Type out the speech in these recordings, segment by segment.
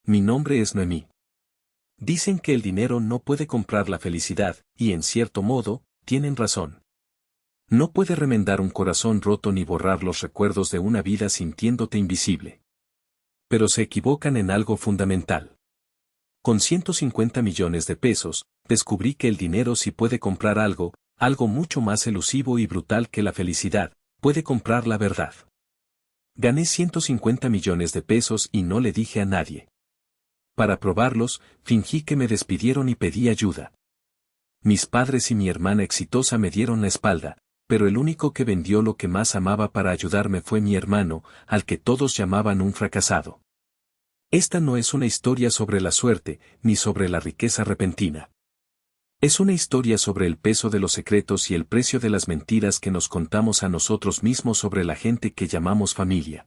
Mi nombre es Noemí. Dicen que el dinero no puede comprar la felicidad, y en cierto modo, tienen razón. No puede remendar un corazón roto ni borrar los recuerdos de una vida sintiéndote invisible. Pero se equivocan en algo fundamental. Con 150 millones de pesos, descubrí que el dinero sí puede comprar algo, algo mucho más elusivo y brutal que la felicidad, puede comprar la verdad. Gané 150 millones de pesos y no le dije a nadie. Para probarlos, fingí que me despidieron y pedí ayuda. Mis padres y mi hermana exitosa me dieron la espalda, pero el único que vendió lo que más amaba para ayudarme fue mi hermano, al que todos llamaban un fracasado. Esta no es una historia sobre la suerte, ni sobre la riqueza repentina. Es una historia sobre el peso de los secretos y el precio de las mentiras que nos contamos a nosotros mismos sobre la gente que llamamos familia.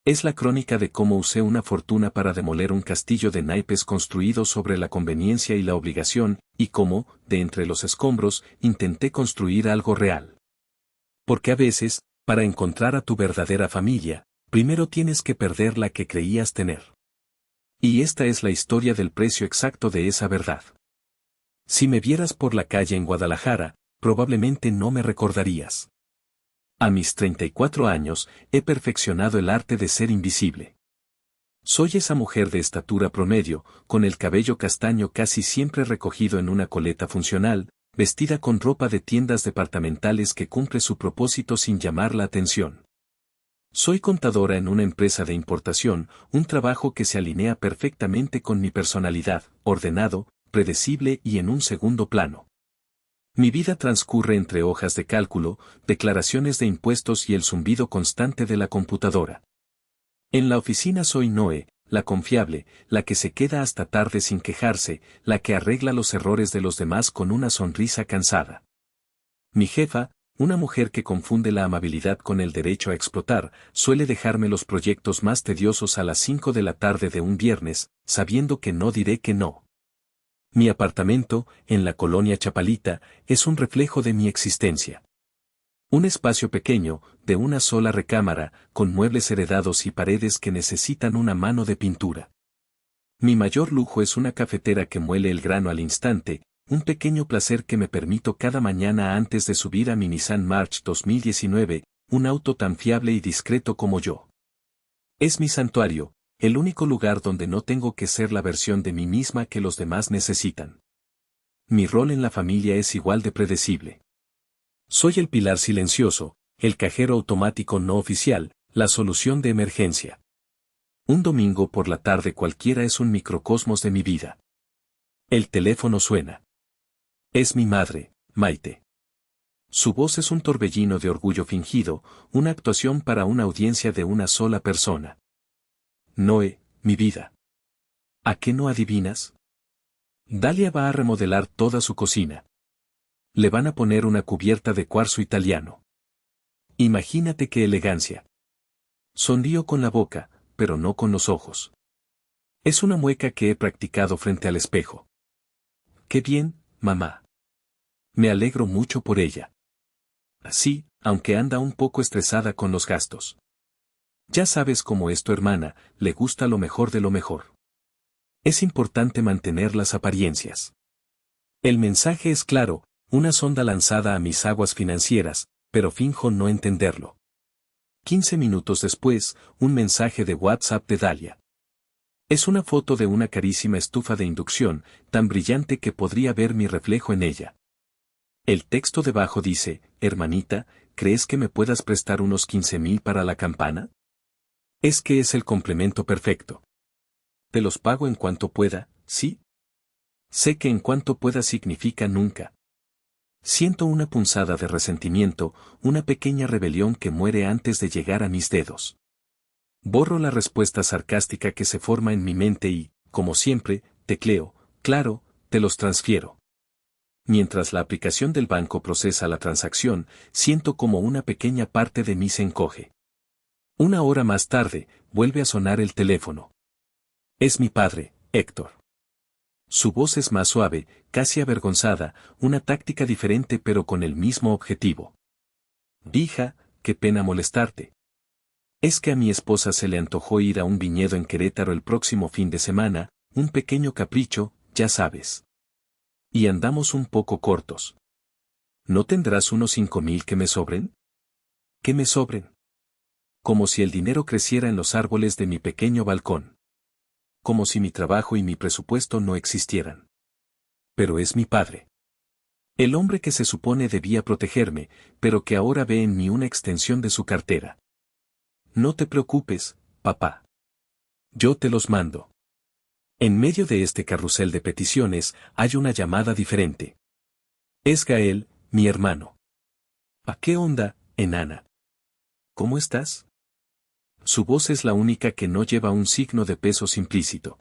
Es la crónica de cómo usé una fortuna para demoler un castillo de naipes construido sobre la conveniencia y la obligación, y cómo, de entre los escombros, intenté construir algo real. Porque a veces, para encontrar a tu verdadera familia, primero tienes que perder la que creías tener. Y esta es la historia del precio exacto de esa verdad. Si me vieras por la calle en Guadalajara, probablemente no me recordarías. A mis 34 años, he perfeccionado el arte de ser invisible. Soy esa mujer de estatura promedio, con el cabello castaño casi siempre recogido en una coleta funcional, vestida con ropa de tiendas departamentales que cumple su propósito sin llamar la atención. Soy contadora en una empresa de importación, un trabajo que se alinea perfectamente con mi personalidad, ordenado, predecible y en un segundo plano. Mi vida transcurre entre hojas de cálculo, declaraciones de impuestos y el zumbido constante de la computadora. En la oficina soy Noé, la confiable, la que se queda hasta tarde sin quejarse, la que arregla los errores de los demás con una sonrisa cansada. Mi jefa, una mujer que confunde la amabilidad con el derecho a explotar, suele dejarme los proyectos más tediosos a las 5 de la tarde de un viernes, sabiendo que no diré que no. Mi apartamento, en la colonia Chapalita, es un reflejo de mi existencia. Un espacio pequeño, de una sola recámara, con muebles heredados y paredes que necesitan una mano de pintura. Mi mayor lujo es una cafetera que muele el grano al instante, un pequeño placer que me permito cada mañana antes de subir a mi Nissan March 2019, un auto tan fiable y discreto como yo. Es mi santuario, el único lugar donde no tengo que ser la versión de mí misma que los demás necesitan. Mi rol en la familia es igual de predecible. Soy el pilar silencioso, el cajero automático no oficial, la solución de emergencia. Un domingo por la tarde cualquiera es un microcosmos de mi vida. El teléfono suena. Es mi madre, Maite. Su voz es un torbellino de orgullo fingido, una actuación para una audiencia de una sola persona. Noé, mi vida. ¿A qué no adivinas? Dalia va a remodelar toda su cocina. Le van a poner una cubierta de cuarzo italiano. Imagínate qué elegancia. Sonrío con la boca, pero no con los ojos. Es una mueca que he practicado frente al espejo. Qué bien, mamá. Me alegro mucho por ella. Sí, aunque anda un poco estresada con los gastos. Ya sabes cómo es tu hermana, le gusta lo mejor de lo mejor. Es importante mantener las apariencias. El mensaje es claro, una sonda lanzada a mis aguas financieras, pero finjo no entenderlo. 15 minutos después, un mensaje de WhatsApp de Dalia. Es una foto de una carísima estufa de inducción, tan brillante que podría ver mi reflejo en ella. El texto debajo dice, hermanita, ¿crees que me puedas prestar unos 15,000 para la campana? Es que es el complemento perfecto. Te los pago en cuanto pueda, ¿sí? Sé que en cuanto pueda significa nunca. Siento una punzada de resentimiento, una pequeña rebelión que muere antes de llegar a mis dedos. Borro la respuesta sarcástica que se forma en mi mente y, como siempre, tecleo, claro, te los transfiero. Mientras la aplicación del banco procesa la transacción, siento como una pequeña parte de mí se encoge. Una hora más tarde, vuelve a sonar el teléfono. Es mi padre, Héctor. Su voz es más suave, casi avergonzada, una táctica diferente pero con el mismo objetivo. Hija, qué pena molestarte. Es que a mi esposa se le antojó ir a un viñedo en Querétaro el próximo fin de semana, un pequeño capricho, ya sabes. Y andamos un poco cortos. ¿No tendrás unos 5,000 que me sobren? ¿Que me sobren? Como si el dinero creciera en los árboles de mi pequeño balcón. Como si mi trabajo y mi presupuesto no existieran. Pero es mi padre. El hombre que se supone debía protegerme, pero que ahora ve en mí una extensión de su cartera. No te preocupes, papá. Yo te los mando. En medio de este carrusel de peticiones, hay una llamada diferente. Es Gael, mi hermano. ¿A qué onda, enana? ¿Cómo estás? Su voz es la única que no lleva un signo de pesos implícito.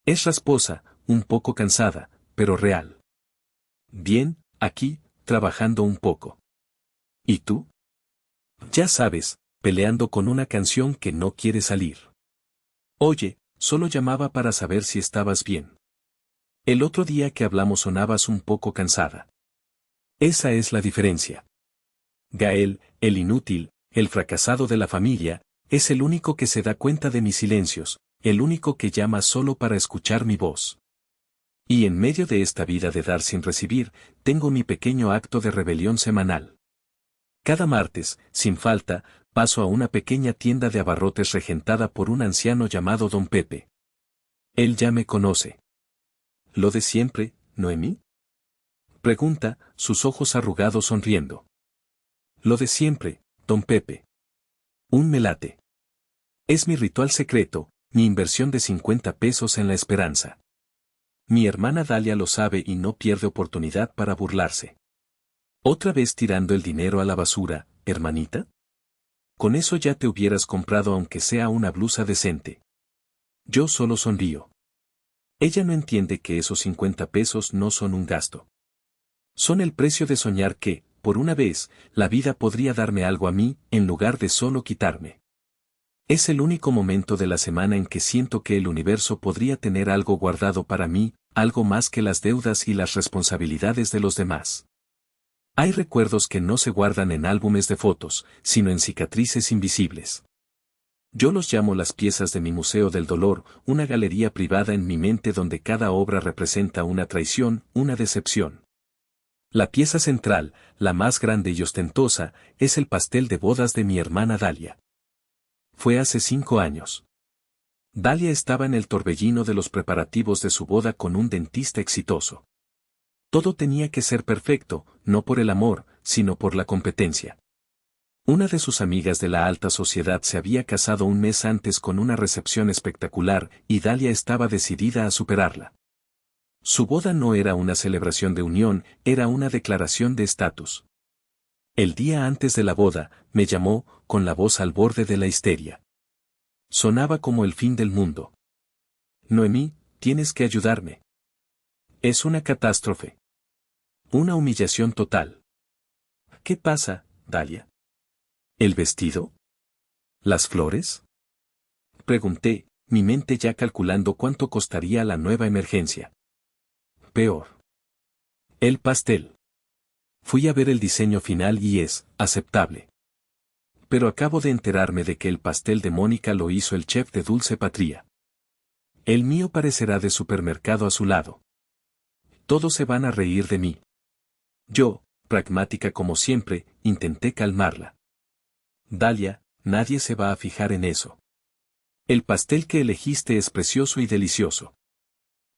Es rasposa, un poco cansada, pero real. Bien, aquí, trabajando un poco. ¿Y tú? Ya sabes, peleando con una canción que no quiere salir. Oye, solo llamaba para saber si estabas bien. El otro día que hablamos sonabas un poco cansada. Esa es la diferencia. Gael, el inútil, el fracasado de la familia, es el único que se da cuenta de mis silencios, el único que llama solo para escuchar mi voz. Y en medio de esta vida de dar sin recibir, tengo mi pequeño acto de rebelión semanal. Cada martes, sin falta, paso a una pequeña tienda de abarrotes regentada por un anciano llamado Don Pepe. Él ya me conoce. ¿Lo de siempre, Noemí? Pregunta, sus ojos arrugados sonriendo. Lo de siempre, Don Pepe. Un melate. Es mi ritual secreto, mi inversión de 50 pesos en la esperanza. Mi hermana Dalia lo sabe y no pierde oportunidad para burlarse. ¿Otra vez tirando el dinero a la basura, hermanita? Con eso ya te hubieras comprado aunque sea una blusa decente. Yo solo sonrío. Ella no entiende que esos 50 pesos no son un gasto. Son el precio de soñar que, por una vez, la vida podría darme algo a mí, en lugar de solo quitarme. Es el único momento de la semana en que siento que el universo podría tener algo guardado para mí, algo más que las deudas y las responsabilidades de los demás. Hay recuerdos que no se guardan en álbumes de fotos, sino en cicatrices invisibles. Yo los llamo las piezas de mi Museo del Dolor, una galería privada en mi mente donde cada obra representa una traición, una decepción. La pieza central, la más grande y ostentosa, es el pastel de bodas de mi hermana Dalia. Fue hace 5 años. Dalia estaba en el torbellino de los preparativos de su boda con un dentista exitoso. Todo tenía que ser perfecto, no por el amor, sino por la competencia. Una de sus amigas de la alta sociedad se había casado un mes antes con una recepción espectacular y Dalia estaba decidida a superarla. Su boda no era una celebración de unión, era una declaración de estatus. El día antes de la boda, me llamó, con la voz al borde de la histeria. Sonaba como el fin del mundo. Noemí, tienes que ayudarme. Es una catástrofe. Una humillación total. ¿Qué pasa, Dalia? ¿El vestido? ¿Las flores? Pregunté, mi mente ya calculando cuánto costaría la nueva emergencia. Peor. El pastel. Fui a ver el diseño final y es aceptable. Pero acabo de enterarme de que el pastel de Mónica lo hizo el chef de Dulce Patria. El mío parecerá de supermercado a su lado. Todos se van a reír de mí. Yo, pragmática como siempre, intenté calmarla. Dalia, nadie se va a fijar en eso. El pastel que elegiste es precioso y delicioso.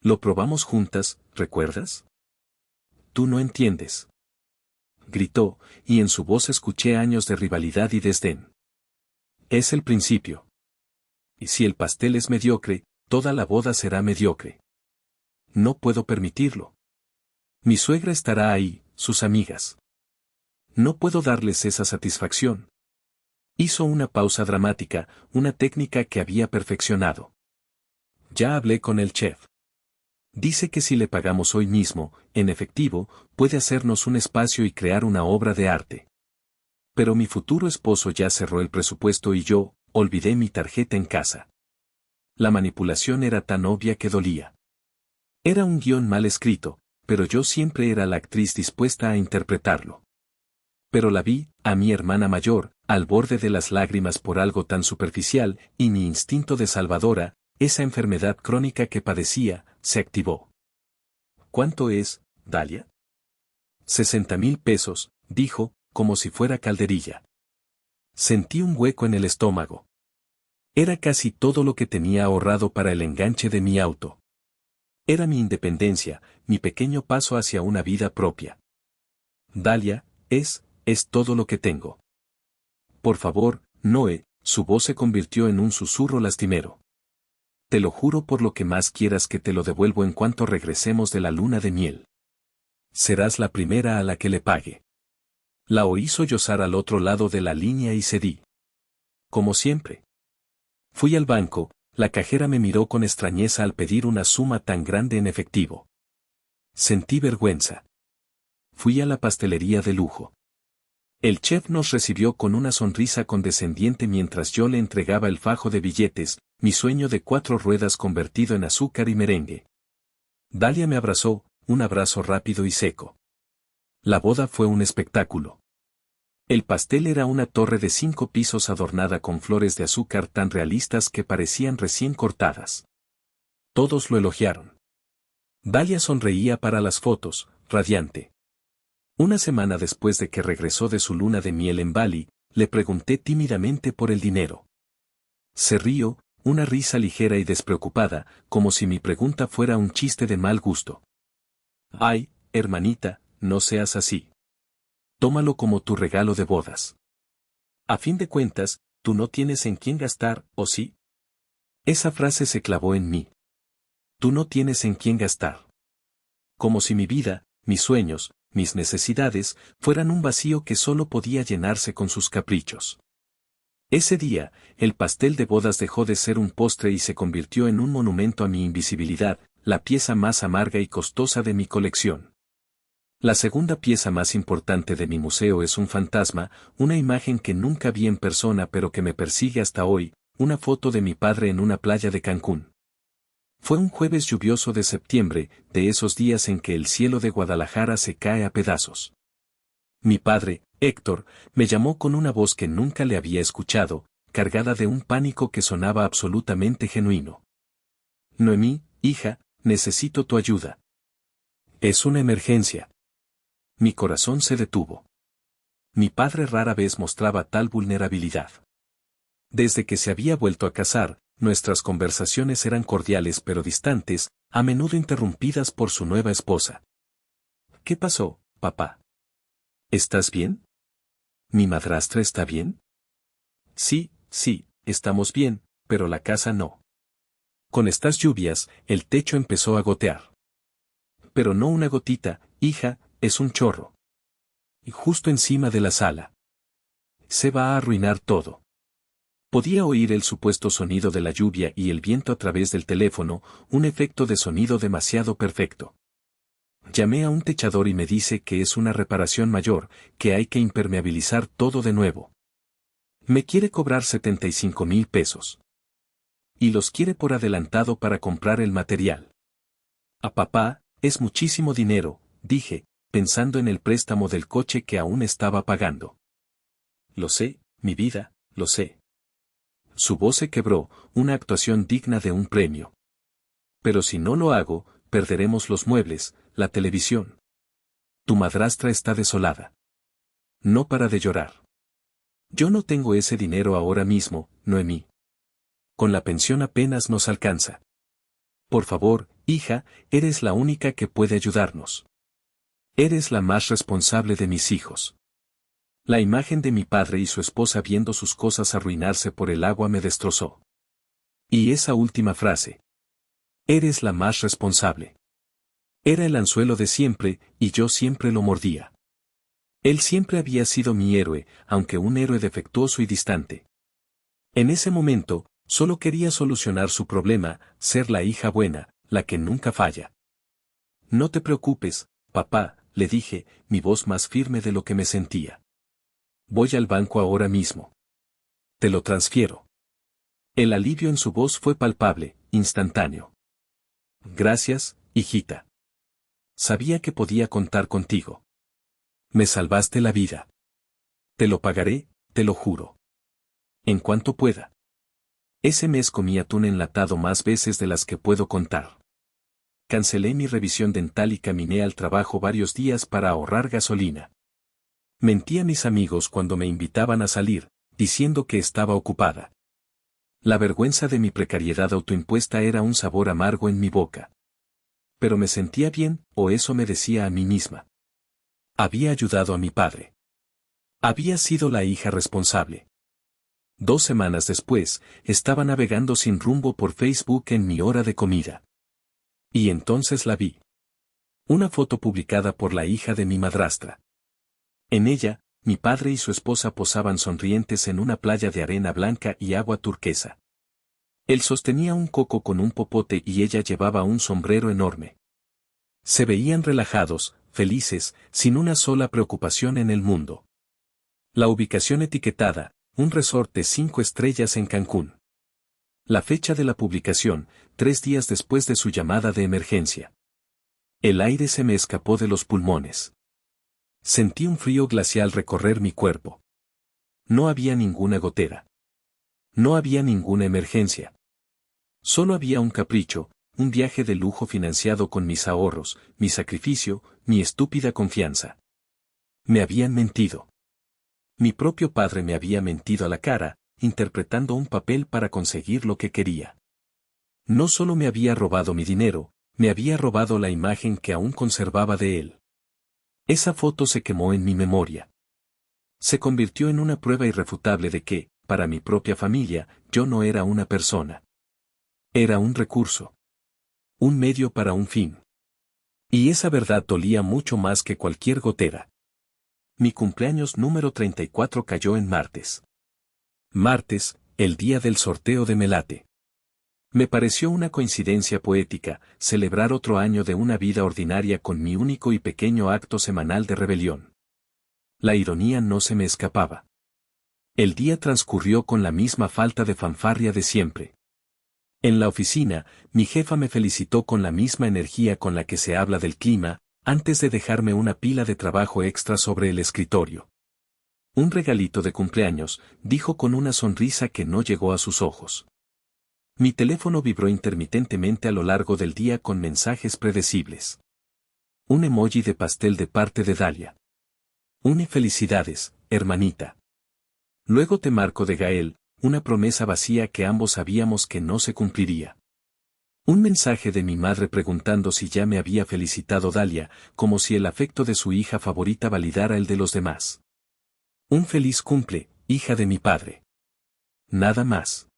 Lo probamos juntas, ¿recuerdas? Tú no entiendes. Gritó, y en su voz escuché años de rivalidad y desdén. Es el principio. Y si el pastel es mediocre, toda la boda será mediocre. No puedo permitirlo. Mi suegra estará ahí, sus amigas. No puedo darles esa satisfacción. Hizo una pausa dramática, una técnica que había perfeccionado. Ya hablé con el chef. Dice que si le pagamos hoy mismo, en efectivo, puede hacernos un espacio y crear una obra de arte. Pero mi futuro esposo ya cerró el presupuesto y yo, olvidé mi tarjeta en casa. La manipulación era tan obvia que dolía. Era un guión mal escrito, pero yo siempre era la actriz dispuesta a interpretarlo. Pero la vi, a mi hermana mayor, al borde de las lágrimas por algo tan superficial, y mi instinto de salvadora, esa enfermedad crónica que padecía, se activó. ¿Cuánto es, Dalia? 60,000 pesos, dijo, como si fuera calderilla. Sentí un hueco en el estómago. Era casi todo lo que tenía ahorrado para el enganche de mi auto. Era mi independencia, mi pequeño paso hacia una vida propia. Dalia, es todo lo que tengo. Por favor, Noé, su voz se convirtió en un susurro lastimero. Te lo juro por lo que más quieras que te lo devuelvo en cuanto regresemos de la luna de miel. Serás la primera a la que le pague. La oí sollozar al otro lado de la línea y cedí. Como siempre. Fui al banco, la cajera me miró con extrañeza al pedir una suma tan grande en efectivo. Sentí vergüenza. Fui a la pastelería de lujo. El chef nos recibió con una sonrisa condescendiente mientras yo le entregaba el fajo de billetes, mi sueño de 4 ruedas convertido en azúcar y merengue. Dalia me abrazó, un abrazo rápido y seco. La boda fue un espectáculo. El pastel era una torre de 5 pisos adornada con flores de azúcar tan realistas que parecían recién cortadas. Todos lo elogiaron. Dalia sonreía para las fotos, radiante. Una semana después de que regresó de su luna de miel en Bali, le pregunté tímidamente por el dinero. Se rió, una risa ligera y despreocupada, como si mi pregunta fuera un chiste de mal gusto. Ay, hermanita, no seas así. Tómalo como tu regalo de bodas. A fin de cuentas, tú no tienes en quién gastar, ¿o sí? Esa frase se clavó en mí. Tú no tienes en quién gastar. Como si mi vida, mis sueños, mis necesidades, fueran un vacío que solo podía llenarse con sus caprichos. Ese día, el pastel de bodas dejó de ser un postre y se convirtió en un monumento a mi invisibilidad, la pieza más amarga y costosa de mi colección. La segunda pieza más importante de mi museo es un fantasma, una imagen que nunca vi en persona pero que me persigue hasta hoy, una foto de mi padre en una playa de Cancún. Fue un jueves lluvioso de septiembre, de esos días en que el cielo de Guadalajara se cae a pedazos. Mi padre, Héctor, me llamó con una voz que nunca le había escuchado, cargada de un pánico que sonaba absolutamente genuino. Noemí, hija, necesito tu ayuda. Es una emergencia. Mi corazón se detuvo. Mi padre rara vez mostraba tal vulnerabilidad. Desde que se había vuelto a casar, nuestras conversaciones eran cordiales pero distantes, a menudo interrumpidas por su nueva esposa. ¿Qué pasó, papá? ¿Estás bien? ¿Mi madrastra está bien? Sí, estamos bien, pero la casa no. Con estas lluvias, el techo empezó a gotear. Pero no una gotita, hija, es un chorro. Y justo encima de la sala. Se va a arruinar todo. Podía oír el supuesto sonido de la lluvia y el viento a través del teléfono, un efecto de sonido demasiado perfecto. Llamé a un techador y me dice que es una reparación mayor, que hay que impermeabilizar todo de nuevo. Me quiere cobrar 75,000 pesos. Y los quiere por adelantado para comprar el material. A papá, es muchísimo dinero, dije, pensando en el préstamo del coche que aún estaba pagando. Lo sé, mi vida, lo sé. Su voz se quebró, una actuación digna de un premio. Pero si no lo hago, perderemos los muebles, la televisión. Tu madrastra está desolada. No para de llorar. Yo no tengo ese dinero ahora mismo, Noemí. Con la pensión apenas nos alcanza. Por favor, hija, eres la única que puede ayudarnos. Eres la más responsable de mis hijos. La imagen de mi padre y su esposa viendo sus cosas arruinarse por el agua me destrozó. Y esa última frase. Eres la más responsable. Era el anzuelo de siempre, y yo siempre lo mordía. Él siempre había sido mi héroe, aunque un héroe defectuoso y distante. En ese momento, solo quería solucionar su problema, ser la hija buena, la que nunca falla. No te preocupes, papá, le dije, mi voz más firme de lo que me sentía. Voy al banco ahora mismo. Te lo transfiero. El alivio en su voz fue palpable, instantáneo. Gracias, hijita. Sabía que podía contar contigo. Me salvaste la vida. Te lo pagaré, te lo juro. En cuanto pueda. Ese mes comí atún enlatado más veces de las que puedo contar. Cancelé mi revisión dental y caminé al trabajo varios días para ahorrar gasolina. Mentí a mis amigos cuando me invitaban a salir, diciendo que estaba ocupada. La vergüenza de mi precariedad autoimpuesta era un sabor amargo en mi boca. Pero me sentía bien, o eso me decía a mí misma. Había ayudado a mi padre. Había sido la hija responsable. 2 semanas después, estaba navegando sin rumbo por Facebook en mi hora de comida. Y entonces la vi. Una foto publicada por la hija de mi madrastra. En ella, mi padre y su esposa posaban sonrientes en una playa de arena blanca y agua turquesa. Él sostenía un coco con un popote y ella llevaba un sombrero enorme. Se veían relajados, felices, sin una sola preocupación en el mundo. La ubicación etiquetada, un resort de 5 estrellas en Cancún. La fecha de la publicación, 3 días después de su llamada de emergencia. El aire se me escapó de los pulmones. Sentí un frío glacial recorrer mi cuerpo. No había ninguna gotera. No había ninguna emergencia. Solo había un capricho, un viaje de lujo financiado con mis ahorros, mi sacrificio, mi estúpida confianza. Me habían mentido. Mi propio padre me había mentido a la cara, interpretando un papel para conseguir lo que quería. No solo me había robado mi dinero, me había robado la imagen que aún conservaba de él. Esa foto se quemó en mi memoria. Se convirtió en una prueba irrefutable de que, para mi propia familia, yo no era una persona. Era un recurso. Un medio para un fin. Y esa verdad dolía mucho más que cualquier gotera. Mi cumpleaños número 34 cayó en martes. Martes, el día del sorteo de Melate. Me pareció una coincidencia poética, celebrar otro año de una vida ordinaria con mi único y pequeño acto semanal de rebelión. La ironía no se me escapaba. El día transcurrió con la misma falta de fanfarria de siempre. En la oficina, mi jefa me felicitó con la misma energía con la que se habla del clima, antes de dejarme una pila de trabajo extra sobre el escritorio. Un regalito de cumpleaños, dijo con una sonrisa que no llegó a sus ojos. Mi teléfono vibró intermitentemente a lo largo del día con mensajes predecibles. Un emoji de pastel de parte de Dalia. Felicidades, hermanita. Luego te marco de Gael, una promesa vacía que ambos sabíamos que no se cumpliría. Un mensaje de mi madre preguntando si ya me había felicitado Dalia, como si el afecto de su hija favorita validara el de los demás. Un feliz cumple, hija de mi padre. Nada más.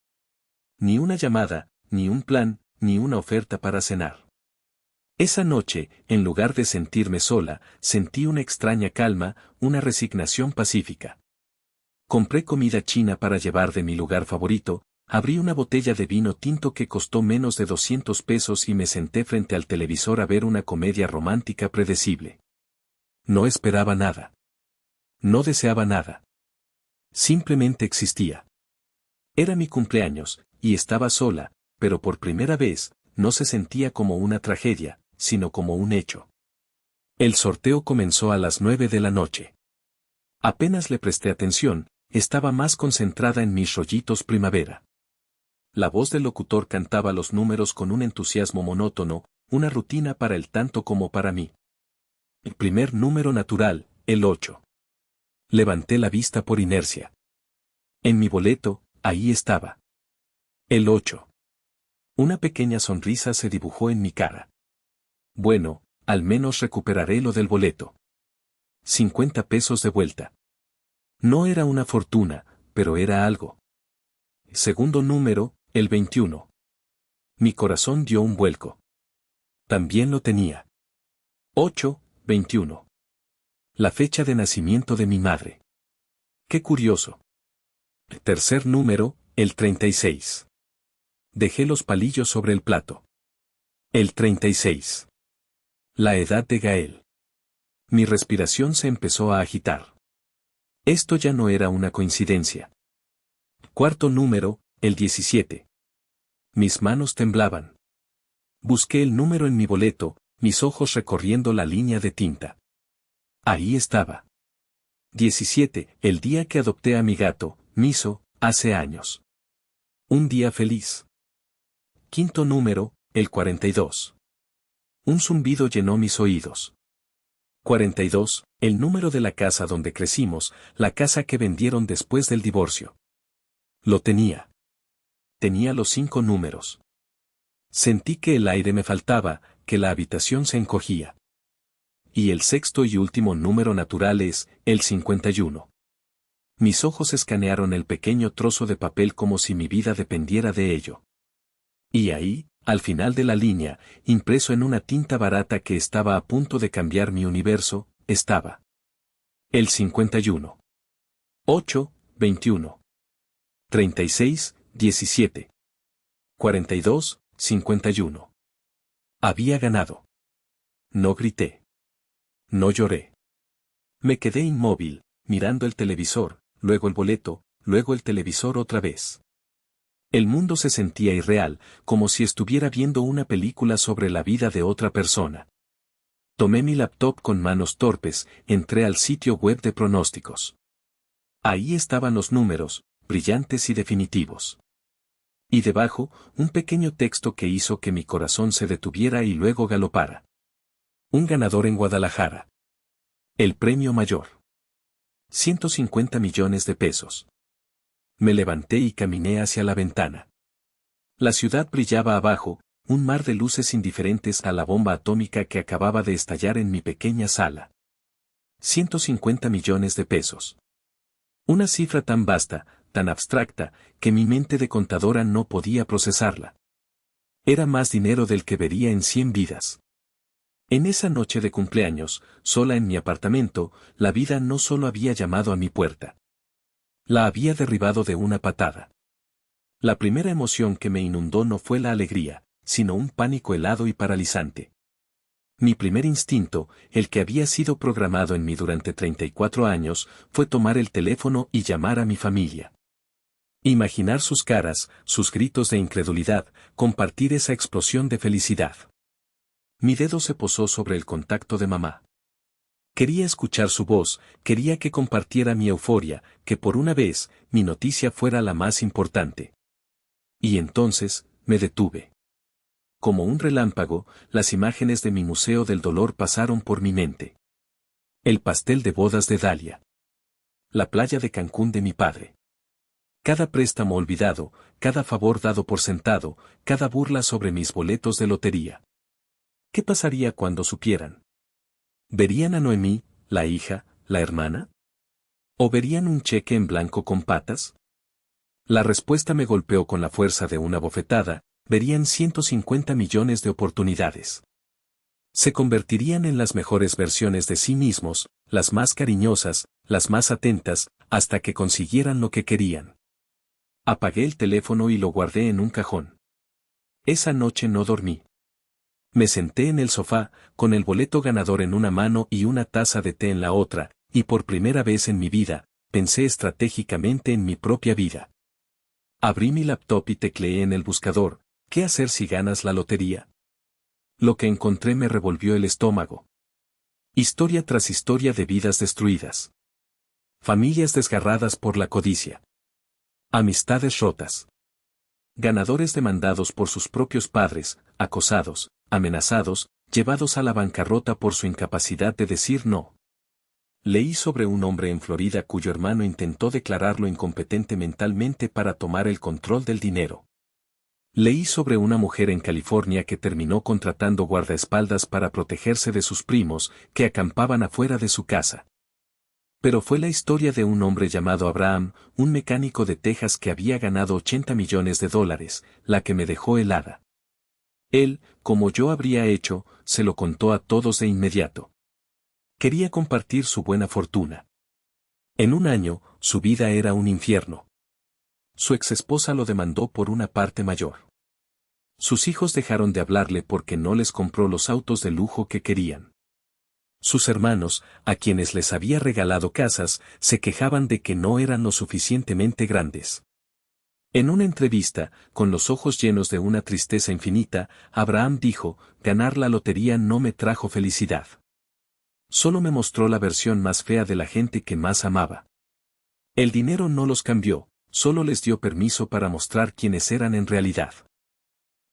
Ni una llamada, ni un plan, ni una oferta para cenar. Esa noche, en lugar de sentirme sola, sentí una extraña calma, una resignación pacífica. Compré comida china para llevar de mi lugar favorito, abrí una botella de vino tinto que costó menos de 200 pesos y me senté frente al televisor a ver una comedia romántica predecible. No esperaba nada. No deseaba nada. Simplemente existía. Era mi cumpleaños, y estaba sola, pero por primera vez, no se sentía como una tragedia, sino como un hecho. El sorteo comenzó a las 9 de la noche. Apenas le presté atención, estaba más concentrada en mis rollitos primavera. La voz del locutor cantaba los números con un entusiasmo monótono, una rutina para el tanto como para mí. El primer número natural, el 8. Levanté la vista por inercia. En mi boleto, ahí estaba. El 8. Una pequeña sonrisa se dibujó en mi cara. Bueno, al menos recuperaré lo del boleto. 50 pesos de vuelta. No era una fortuna, pero era algo. Segundo número, el 21. Mi corazón dio un vuelco. También lo tenía. 8, 21. La fecha de nacimiento de mi madre. Qué curioso. Tercer número, el 36. Dejé los palillos sobre el plato. El 36. La edad de Gael. Mi respiración se empezó a agitar. Esto ya no era una coincidencia. Cuarto número, el 17. Mis manos temblaban. Busqué el número en mi boleto, mis ojos recorriendo la línea de tinta. Ahí estaba. 17. El día que adopté a mi gato, Miso, hace años. Un día feliz. Quinto número, el 42. Un zumbido llenó mis oídos. 42. El número de la casa donde crecimos, la casa que vendieron después del divorcio. Lo tenía. Tenía los 5 números. Sentí que el aire me faltaba, que la habitación se encogía. Y el sexto y último número natural es, el 51. Mis ojos escanearon el pequeño trozo de papel como si mi vida dependiera de ello. Y ahí, al final de la línea, impreso en una tinta barata que estaba a punto de cambiar mi universo, estaba. El 51. 8, 21. 36, 17. 42, 51. Había ganado. No grité. No lloré. Me quedé inmóvil, mirando el televisor, luego el boleto, luego el televisor otra vez. El mundo se sentía irreal, como si estuviera viendo una película sobre la vida de otra persona. Tomé mi laptop con manos torpes, entré al sitio web de pronósticos. Ahí estaban los números, brillantes y definitivos. Y debajo, un pequeño texto que hizo que mi corazón se detuviera y luego galopara. Un ganador en Guadalajara. El premio mayor. 150 millones de pesos. Me levanté y caminé hacia la ventana. La ciudad brillaba abajo, un mar de luces indiferentes a la bomba atómica que acababa de estallar en mi pequeña sala. 150 millones de pesos. Una cifra tan vasta, tan abstracta, que mi mente de contadora no podía procesarla. Era más dinero del que vería en 100 vidas. En esa noche de cumpleaños, sola en mi apartamento, la vida no solo había llamado a mi puerta. La había derribado de una patada. La primera emoción que me inundó no fue la alegría, sino un pánico helado y paralizante. Mi primer instinto, el que había sido programado en mí durante 34 años, fue tomar el teléfono y llamar a mi familia. Imaginar sus caras, sus gritos de incredulidad, compartir esa explosión de felicidad. Mi dedo se posó sobre el contacto de mamá. Quería escuchar su voz, quería que compartiera mi euforia, que por una vez, mi noticia fuera la más importante. Y entonces, me detuve. Como un relámpago, las imágenes de mi museo del dolor pasaron por mi mente. El pastel de bodas de Dalia. La playa de Cancún de mi padre. Cada préstamo olvidado, cada favor dado por sentado, cada burla sobre mis boletos de lotería. ¿Qué pasaría cuando supieran? ¿Verían a Noemí, la hija, la hermana? ¿O verían un cheque en blanco con patas? La respuesta me golpeó con la fuerza de una bofetada, verían 150 millones de oportunidades. Se convertirían en las mejores versiones de sí mismos, las más cariñosas, las más atentas, hasta que consiguieran lo que querían. Apagué el teléfono y lo guardé en un cajón. Esa noche no dormí. Me senté en el sofá, con el boleto ganador en una mano y una taza de té en la otra, y por primera vez en mi vida, pensé estratégicamente en mi propia vida. Abrí mi laptop y tecleé en el buscador, ¿qué hacer si ganas la lotería? Lo que encontré me revolvió el estómago. Historia tras historia de vidas destruidas. Familias desgarradas por la codicia. Amistades rotas. Ganadores demandados por sus propios padres, acosados, amenazados, llevados a la bancarrota por su incapacidad de decir no. Leí sobre un hombre en Florida cuyo hermano intentó declararlo incompetente mentalmente para tomar el control del dinero. Leí sobre una mujer en California que terminó contratando guardaespaldas para protegerse de sus primos, que acampaban afuera de su casa. Pero fue la historia de un hombre llamado Abraham, un mecánico de Texas que había ganado 80 millones de dólares, la que me dejó helada. Él, como yo habría hecho, se lo contó a todos de inmediato. Quería compartir su buena fortuna. En un año, su vida era un infierno. Su exesposa lo demandó por una parte mayor. Sus hijos dejaron de hablarle porque no les compró los autos de lujo que querían. Sus hermanos, a quienes les había regalado casas, se quejaban de que no eran lo suficientemente grandes. En una entrevista, con los ojos llenos de una tristeza infinita, Abraham dijo, ganar la lotería no me trajo felicidad. Solo me mostró la versión más fea de la gente que más amaba. El dinero no los cambió, solo les dio permiso para mostrar quiénes eran en realidad.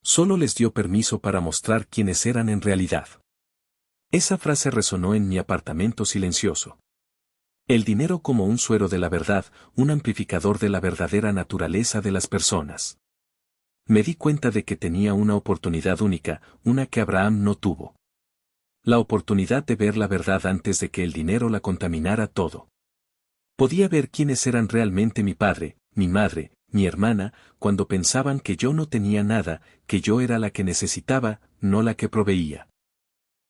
Solo les dio permiso para mostrar quiénes eran en realidad. Esa frase resonó en mi apartamento silencioso. El dinero como un suero de la verdad, un amplificador de la verdadera naturaleza de las personas. Me di cuenta de que tenía una oportunidad única, una que Abraham no tuvo. La oportunidad de ver la verdad antes de que el dinero la contaminara todo. Podía ver quiénes eran realmente mi padre, mi madre, mi hermana, cuando pensaban que yo no tenía nada, que yo era la que necesitaba, no la que proveía.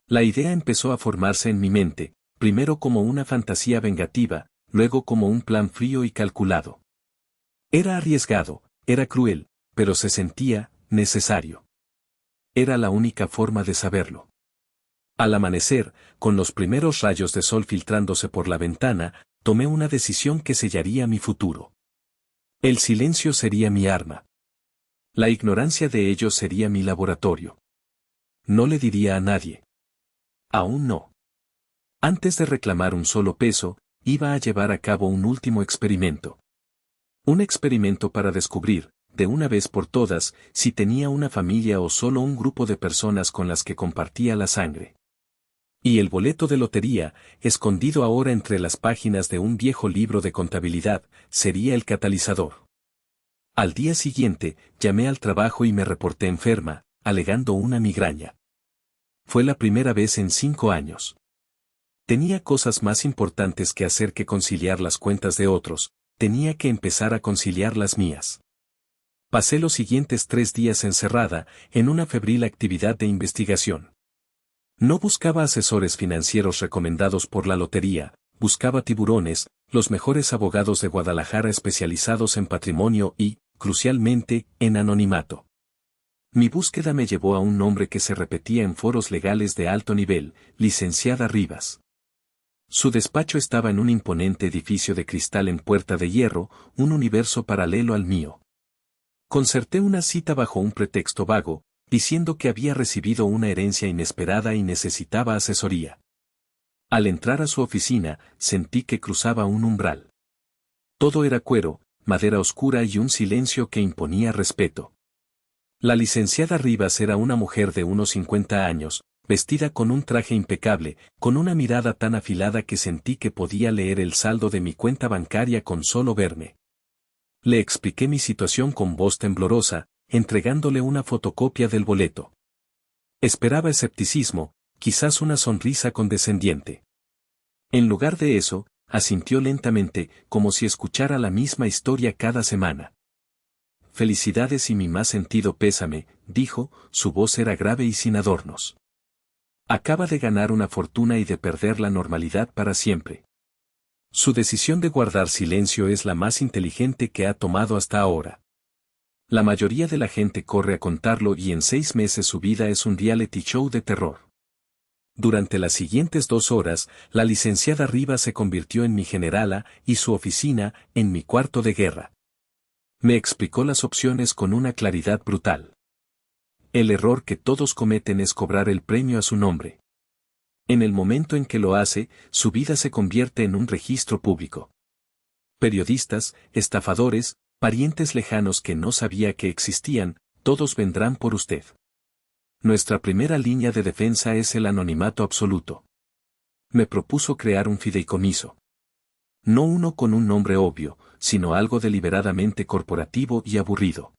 La idea empezó a formarse en mi mente, primero como una fantasía vengativa, luego como un plan frío y calculado. Era arriesgado, era cruel, pero se sentía necesario. Era la única forma de saberlo. Al amanecer, con los primeros rayos de sol filtrándose por la ventana, tomé una decisión que sellaría mi futuro. El silencio sería mi arma. La ignorancia de ellos sería mi laboratorio. No le diría a nadie. Aún no. Antes de reclamar un solo peso, iba a llevar a cabo un último experimento. Un experimento para descubrir, de una vez por todas, si tenía una familia o solo un grupo de personas con las que compartía la sangre. Y el boleto de lotería, escondido ahora entre las páginas de un viejo libro de contabilidad, sería el catalizador. Al día siguiente, llamé al trabajo y me reporté enferma, alegando una migraña. Fue la primera vez en 5 años. Tenía cosas más importantes que hacer que conciliar las cuentas de otros, tenía que empezar a conciliar las mías. Pasé los siguientes 3 días encerrada, en una febril actividad de investigación. No buscaba asesores financieros recomendados por la lotería, buscaba tiburones, los mejores abogados de Guadalajara especializados en patrimonio y, crucialmente, en anonimato. Mi búsqueda me llevó a un nombre que se repetía en foros legales de alto nivel, licenciada Rivas. Su despacho estaba en un imponente edificio de cristal en Puerta de Hierro, un universo paralelo al mío. Concerté una cita bajo un pretexto vago, diciendo que había recibido una herencia inesperada y necesitaba asesoría. Al entrar a su oficina, sentí que cruzaba un umbral. Todo era cuero, madera oscura y un silencio que imponía respeto. La licenciada Rivas era una mujer de unos 50 años, vestida con un traje impecable, con una mirada tan afilada que sentí que podía leer el saldo de mi cuenta bancaria con solo verme. Le expliqué mi situación con voz temblorosa, entregándole una fotocopia del boleto. Esperaba escepticismo, quizás una sonrisa condescendiente. En lugar de eso, asintió lentamente, como si escuchara la misma historia cada semana. Felicidades y mi más sentido pésame, dijo, su voz era grave y sin adornos. Acaba de ganar una fortuna y de perder la normalidad para siempre. Su decisión de guardar silencio es la más inteligente que ha tomado hasta ahora. La mayoría de la gente corre a contarlo y en 6 meses su vida es un reality show de terror. Durante las siguientes 2 horas, la licenciada Rivas se convirtió en mi generala y su oficina, en mi cuarto de guerra. Me explicó las opciones con una claridad brutal. El error que todos cometen es cobrar el premio a su nombre. En el momento en que lo hace, su vida se convierte en un registro público. Periodistas, estafadores, parientes lejanos que no sabía que existían, todos vendrán por usted. Nuestra primera línea de defensa es el anonimato absoluto. Me propuso crear un fideicomiso. No uno con un nombre obvio, sino algo deliberadamente corporativo y aburrido.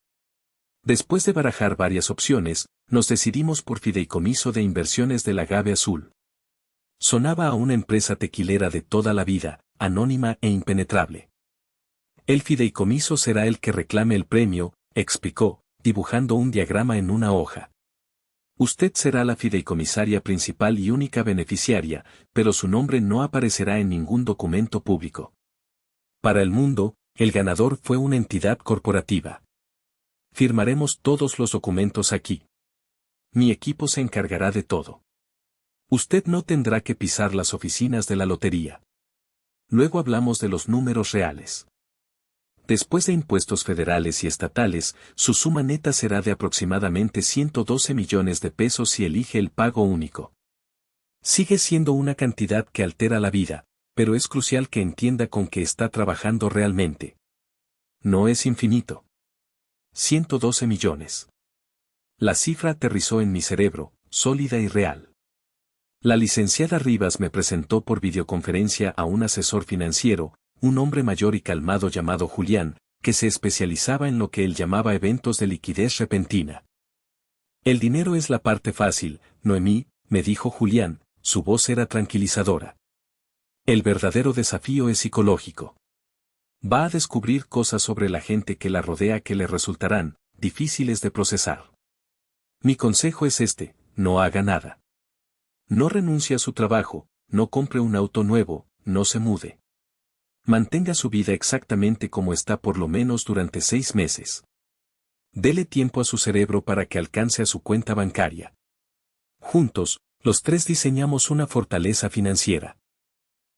Después de barajar varias opciones, nos decidimos por Fideicomiso de Inversiones del Agave Azul. Sonaba a una empresa tequilera de toda la vida, anónima e impenetrable. El fideicomiso será el que reclame el premio, explicó, dibujando un diagrama en una hoja. Usted será la fideicomisaria principal y única beneficiaria, pero su nombre no aparecerá en ningún documento público. Para el mundo, el ganador fue una entidad corporativa. Firmaremos todos los documentos aquí. Mi equipo se encargará de todo. Usted no tendrá que pisar las oficinas de la lotería. Luego hablamos de los números reales. Después de impuestos federales y estatales, su suma neta será de aproximadamente 112 millones de pesos si elige el pago único. Sigue siendo una cantidad que altera la vida, pero es crucial que entienda con qué está trabajando realmente. No es infinito. 112 millones. La cifra aterrizó en mi cerebro, sólida y real. La licenciada Rivas me presentó por videoconferencia a un asesor financiero, un hombre mayor y calmado llamado Julián, que se especializaba en lo que él llamaba eventos de liquidez repentina. El dinero es la parte fácil, Noemí, me dijo Julián, su voz era tranquilizadora. El verdadero desafío es psicológico. Va a descubrir cosas sobre la gente que la rodea que le resultarán difíciles de procesar. Mi consejo es este: no haga nada. No renuncie a su trabajo, no compre un auto nuevo, no se mude. Mantenga su vida exactamente como está por lo menos durante 6 meses. Dele tiempo a su cerebro para que alcance a su cuenta bancaria. Juntos, los tres diseñamos una fortaleza financiera.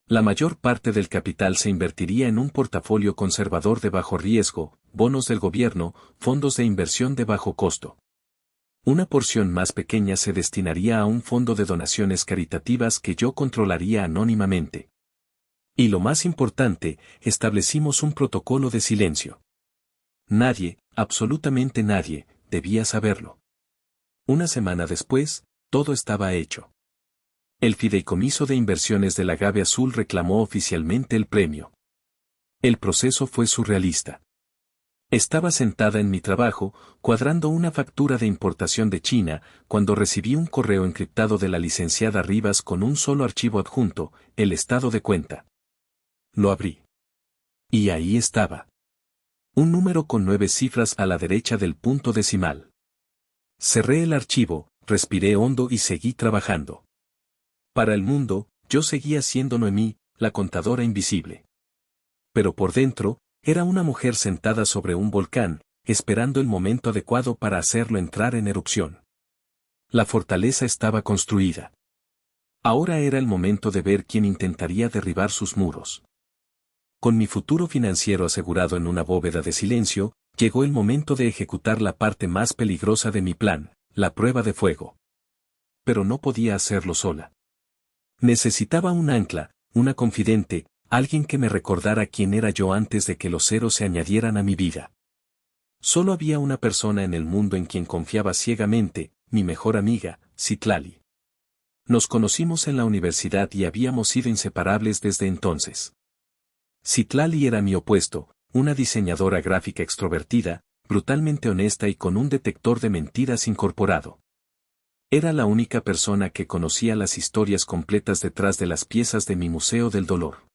La mayor parte del capital se invertiría en un portafolio conservador de bajo riesgo, bonos del gobierno, fondos de inversión de bajo costo. Una porción más pequeña se destinaría a un fondo de donaciones caritativas que yo controlaría anónimamente. Y lo más importante, establecimos un protocolo de silencio. Nadie, absolutamente nadie, debía saberlo. Una semana después, todo estaba hecho. El Fideicomiso de Inversiones del Agave Azul reclamó oficialmente el premio. El proceso fue surrealista. Estaba sentada en mi trabajo, cuadrando una factura de importación de China, cuando recibí un correo encriptado de la licenciada Rivas con un solo archivo adjunto, el estado de cuenta. Lo abrí. Y ahí estaba. Un número con 9 cifras a la derecha del punto decimal. Cerré el archivo, respiré hondo y seguí trabajando. Para el mundo, yo seguía siendo Noemí, la contadora invisible. Pero por dentro, era una mujer sentada sobre un volcán, esperando el momento adecuado para hacerlo entrar en erupción. La fortaleza estaba construida. Ahora era el momento de ver quién intentaría derribar sus muros. Con mi futuro financiero asegurado en una bóveda de silencio, llegó el momento de ejecutar la parte más peligrosa de mi plan, la prueba de fuego. Pero no podía hacerlo sola. Necesitaba un ancla, una confidente, alguien que me recordara quién era yo antes de que los ceros se añadieran a mi vida. Solo había una persona en el mundo en quien confiaba ciegamente, mi mejor amiga, Citlali. Nos conocimos en la universidad y habíamos sido inseparables desde entonces. Citlali era mi opuesto, una diseñadora gráfica extrovertida, brutalmente honesta y con un detector de mentiras incorporado. Era la única persona que conocía las historias completas detrás de las piezas de mi Museo del Dolor.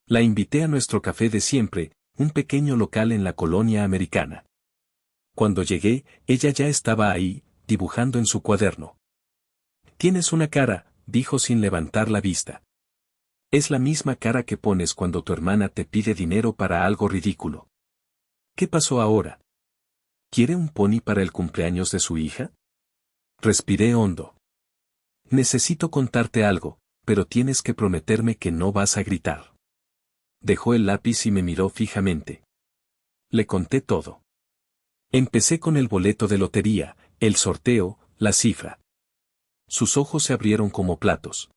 La invité a nuestro café de siempre, un pequeño local en la colonia americana. Cuando llegué, ella ya estaba ahí, dibujando en su cuaderno. «Tienes una cara», dijo sin levantar la vista. «Es la misma cara que pones cuando tu hermana te pide dinero para algo ridículo. ¿Qué pasó ahora? ¿Quiere un pony para el cumpleaños de su hija?» Respiré hondo. «Necesito contarte algo, pero tienes que prometerme que no vas a gritar». Dejó el lápiz y me miró fijamente. Le conté todo. Empecé con el boleto de lotería, el sorteo, la cifra. Sus ojos se abrieron como platos.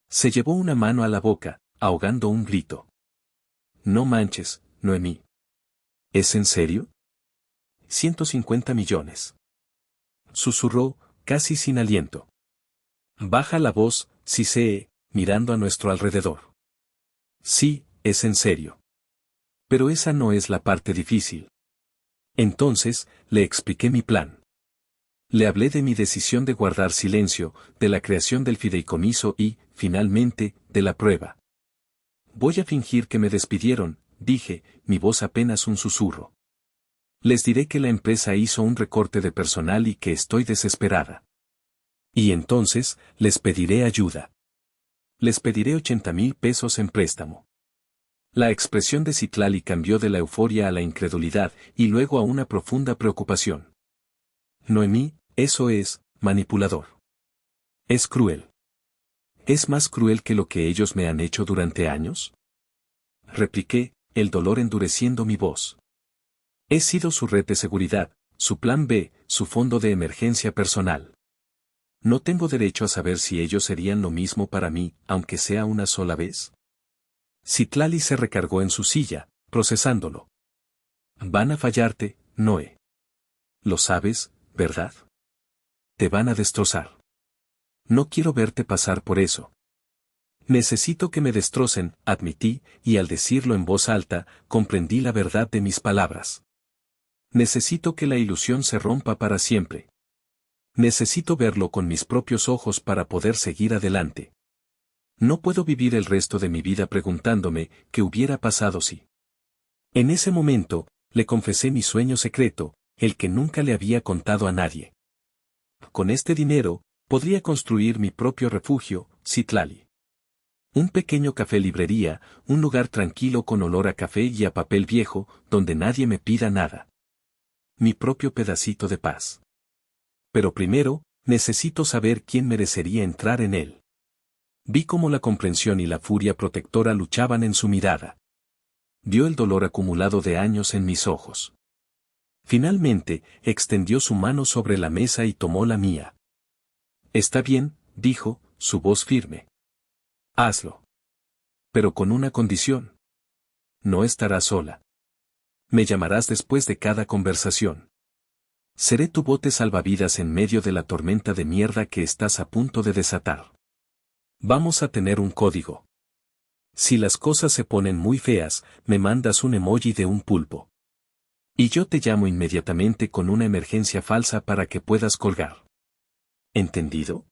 Se llevó una mano a la boca, ahogando un grito. «No manches, Noemí». «¿Es en serio?» 150 millones. Susurró, casi sin aliento. «Baja la voz, Cissé», mirando a nuestro alrededor. «Sí, es en serio. Pero esa no es la parte difícil». Entonces, le expliqué mi plan. Le hablé de mi decisión de guardar silencio, de la creación del fideicomiso y, finalmente, de la prueba. «Voy a fingir que me despidieron», dije, mi voz apenas un susurro. «Les diré que la empresa hizo un recorte de personal y que estoy desesperada. Y entonces, les pediré ayuda. Les pediré 80,000 pesos en préstamo». La expresión de Citlali cambió de la euforia a la incredulidad y luego a una profunda preocupación. «Noemí, eso es manipulador. Es cruel. ¿Es más cruel que lo que ellos me han hecho durante años?», repliqué, el dolor endureciendo mi voz. «He sido su red de seguridad, su plan B, su fondo de emergencia personal. ¿No tengo derecho a saber si ellos serían lo mismo para mí, aunque sea una sola vez? Citlali se recargó en su silla, procesándolo. Van a fallarte, Noé. Lo sabes, ¿verdad? Te van a destrozar. No quiero verte pasar por eso. Necesito que me destrocen, admití, y al decirlo en voz alta, comprendí la verdad de mis palabras. Necesito que la ilusión se rompa para siempre. Necesito verlo con mis propios ojos para poder seguir adelante. No puedo vivir el resto de mi vida preguntándome qué hubiera pasado si. En ese momento, le confesé mi sueño secreto, el que nunca le había contado a nadie. Con este dinero, podría construir mi propio refugio, Citlali. Un pequeño café librería, un lugar tranquilo con olor a café y a papel viejo, donde nadie me pida nada. Mi propio pedacito de paz. Pero primero, necesito saber quién merecería entrar en él. Vi cómo la comprensión y la furia protectora luchaban en su mirada. Vio el dolor acumulado de años en mis ojos. Finalmente, extendió su mano sobre la mesa y tomó la mía. Está bien, dijo, su voz firme. Hazlo. Pero con una condición. No estarás sola. Me llamarás después de cada conversación. Seré tu bote salvavidas en medio de la tormenta de mierda que estás a punto de desatar. Vamos a tener un código. Si las cosas se ponen muy feas, me mandas un emoji de un pulpo. Y yo te llamo inmediatamente con una emergencia falsa para que puedas colgar. ¿Entendido?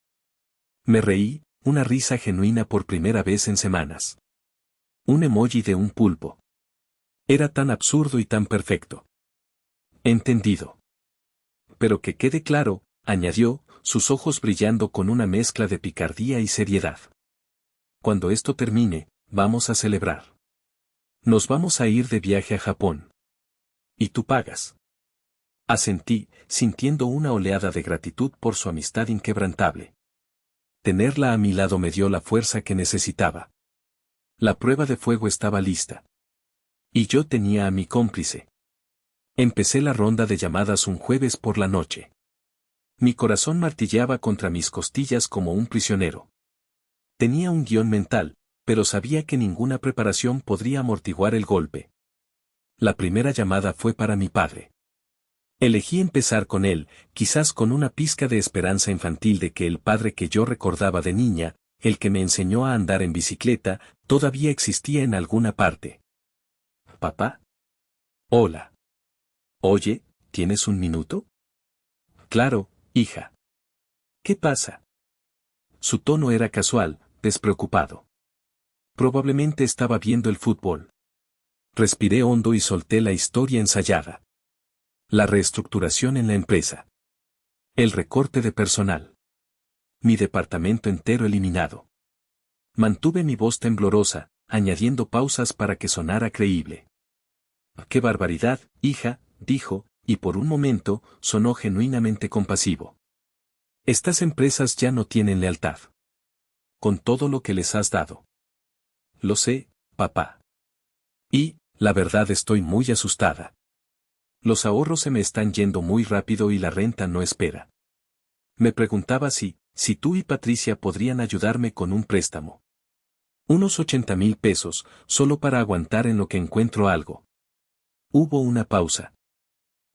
Me reí, una risa genuina por primera vez en semanas. Un emoji de un pulpo. Era tan absurdo y tan perfecto. Entendido. Pero que quede claro, añadió, sus ojos brillando con una mezcla de picardía y seriedad. Cuando esto termine, vamos a celebrar. Nos vamos a ir de viaje a Japón. Y tú pagas. Asentí, sintiendo una oleada de gratitud por su amistad inquebrantable. Tenerla a mi lado me dio la fuerza que necesitaba. La prueba de fuego estaba lista. Y yo tenía a mi cómplice. Empecé la ronda de llamadas un jueves por la noche. Mi corazón martilleaba contra mis costillas como un prisionero. Tenía un guión mental, pero sabía que ninguna preparación podría amortiguar el golpe. La primera llamada fue para mi padre. Elegí empezar con él, quizás con una pizca de esperanza infantil de que el padre que yo recordaba de niña, el que me enseñó a andar en bicicleta, todavía existía en alguna parte. ¿Papá? Hola. Oye, ¿tienes un minuto? Claro, hija. ¿Qué pasa? Su tono era casual, despreocupado. Probablemente estaba viendo el fútbol. Respiré hondo y solté la historia ensayada. La reestructuración en la empresa. El recorte de personal. Mi departamento entero eliminado. Mantuve mi voz temblorosa, añadiendo pausas para que sonara creíble. ¡Qué barbaridad, hija!, dijo, y por un momento, sonó genuinamente compasivo. Estas empresas ya no tienen lealtad. Con todo lo que les has dado. Lo sé, papá. Y, la verdad, estoy muy asustada. Los ahorros se me están yendo muy rápido y la renta no espera. Me preguntaba si tú y Patricia podrían ayudarme con un préstamo. Unos 80,000 pesos, solo para aguantar en lo que encuentro algo. Hubo una pausa.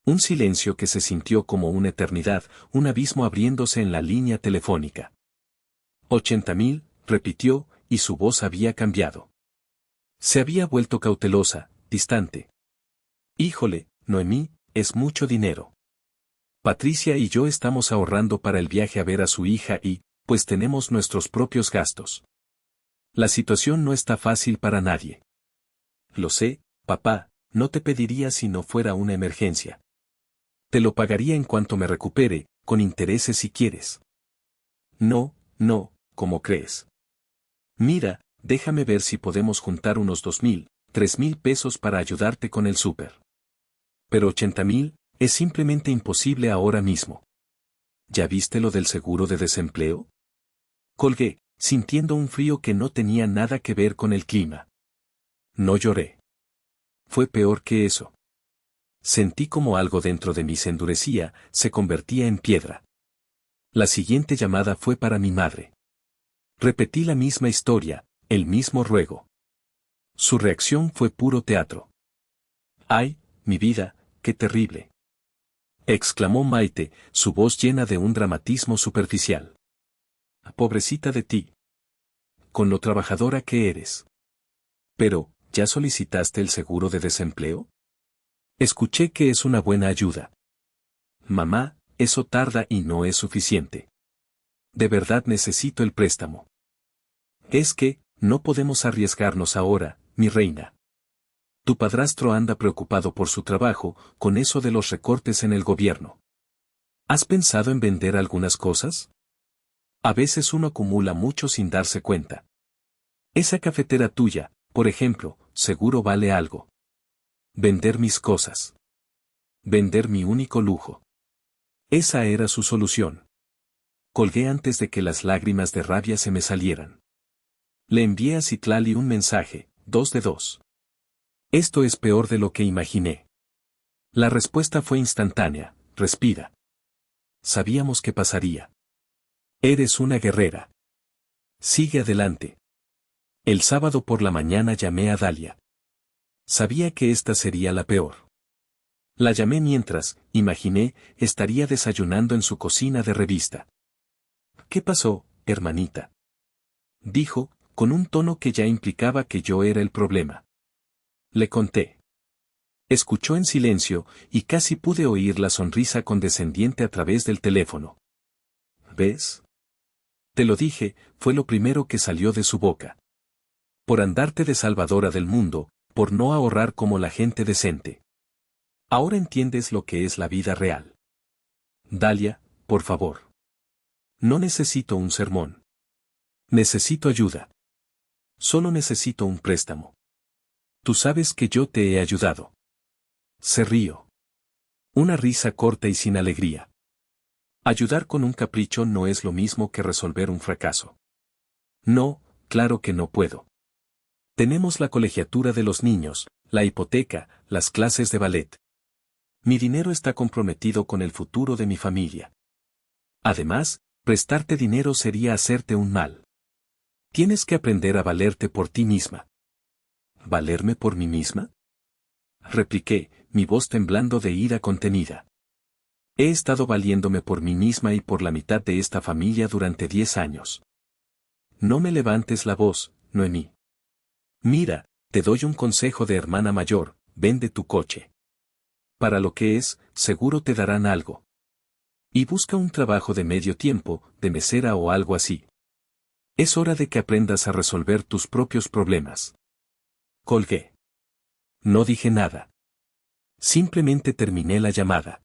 Un silencio que se sintió como una eternidad, un abismo abriéndose en la línea telefónica. 80,000, repitió, y su voz había cambiado. Se había vuelto cautelosa, distante. Híjole, Noemí, es mucho dinero. Patricia y yo estamos ahorrando para el viaje a ver a su hija y, pues tenemos nuestros propios gastos. La situación no está fácil para nadie. Lo sé, papá, no te pediría si no fuera una emergencia. Te lo pagaría en cuanto me recupere, con intereses si quieres. No, ¿cómo crees? Mira, déjame ver si podemos juntar unos 2,000, 3,000 pesos para ayudarte con el súper. Pero 80,000, es simplemente imposible ahora mismo. ¿Ya viste lo del seguro de desempleo? Colgué, sintiendo un frío que no tenía nada que ver con el clima. No lloré. Fue peor que eso. Sentí como algo dentro de mí se endurecía, se convertía en piedra. La siguiente llamada fue para mi madre. Repetí la misma historia, el mismo ruego. Su reacción fue puro teatro. ¡Ay, mi vida, qué terrible! Exclamó Maite, su voz llena de un dramatismo superficial. Pobrecita de ti. Con lo trabajadora que eres. Pero, ¿ya solicitaste el seguro de desempleo? Escuché que es una buena ayuda. Mamá, eso tarda y no es suficiente. De verdad necesito el préstamo. Es que, no podemos arriesgarnos ahora, mi reina. Tu padrastro anda preocupado por su trabajo, con eso de los recortes en el gobierno. ¿Has pensado en vender algunas cosas? A veces uno acumula mucho sin darse cuenta. Esa cafetera tuya, por ejemplo, seguro vale algo. Vender mis cosas. Vender mi único lujo. Esa era su solución. Colgué antes de que las lágrimas de rabia se me salieran. Le envié a Citlali un mensaje, 2 de 2. Esto es peor de lo que imaginé. La respuesta fue instantánea, respira. Sabíamos que pasaría. Eres una guerrera. Sigue adelante. El sábado por la mañana llamé a Dalia. Sabía que esta sería la peor. La llamé mientras, imaginé, estaría desayunando en su cocina de revista. ¿Qué pasó, hermanita? Dijo, con un tono que ya implicaba que yo era el problema. Le conté. Escuchó en silencio, y casi pude oír la sonrisa condescendiente a través del teléfono. ¿Ves? Te lo dije, fue lo primero que salió de su boca. Por andarte de salvadora del mundo, por no ahorrar como la gente decente. Ahora entiendes lo que es la vida real. Dalia, por favor. No necesito un sermón. Necesito ayuda. Solo necesito un préstamo. Tú sabes que yo te he ayudado. Se rió. Una risa corta y sin alegría. Ayudar con un capricho no es lo mismo que resolver un fracaso. No, claro que no puedo. Tenemos la colegiatura de los niños, la hipoteca, las clases de ballet. Mi dinero está comprometido con el futuro de mi familia. Además, prestarte dinero sería hacerte un mal. Tienes que aprender a valerte por ti misma. ¿Valerme por mí misma? Repliqué, mi voz temblando de ira contenida. He estado valiéndome por mí misma y por la mitad de esta familia durante 10 años. No me levantes la voz, Noemí. Mira, te doy un consejo de hermana mayor, vende tu coche. Para lo que es, seguro te darán algo. Y busca un trabajo de medio tiempo, de mesera o algo así. Es hora de que aprendas a resolver tus propios problemas. Colgué. No dije nada. Simplemente terminé la llamada.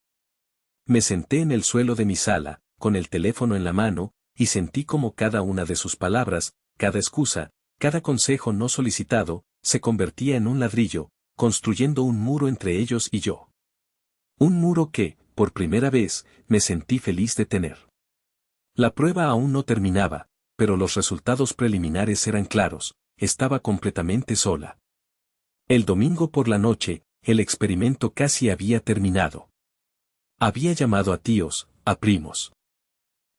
Me senté en el suelo de mi sala, con el teléfono en la mano, y sentí como cada una de sus palabras, cada excusa, cada consejo no solicitado, se convertía en un ladrillo, construyendo un muro entre ellos y yo. Un muro que, por primera vez, me sentí feliz de tener. La prueba aún no terminaba, pero los resultados preliminares eran claros, estaba completamente sola. El domingo por la noche, el experimento casi había terminado. Había llamado a tíos, a primos.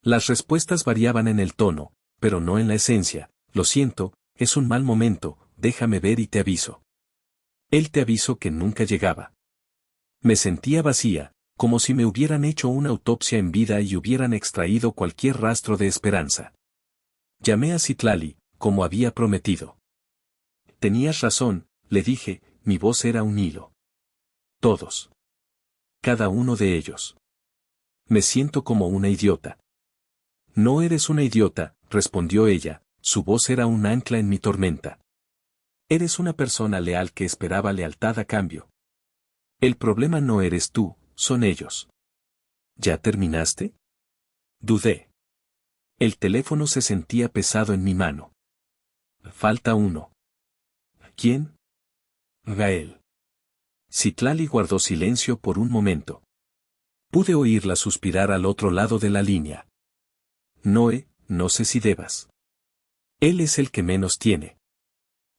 Las respuestas variaban en el tono, pero no en la esencia. Lo siento, es un mal momento, déjame ver y te aviso. Él te avisó que nunca llegaba. Me sentía vacía, como si me hubieran hecho una autopsia en vida y hubieran extraído cualquier rastro de esperanza. Llamé a Citlali, como había prometido. Tenías razón, le dije, mi voz era un hilo. Todos. Cada uno de ellos. Me siento como una idiota. No eres una idiota, respondió ella, su voz era un ancla en mi tormenta. Eres una persona leal que esperaba lealtad a cambio. El problema no eres tú, son ellos. ¿Ya terminaste? Dudé. El teléfono se sentía pesado en mi mano. Falta uno. ¿Quién? Gael. Citlali guardó silencio por un momento. Pude oírla suspirar al otro lado de la línea. Noé, no sé si debas. Él es el que menos tiene.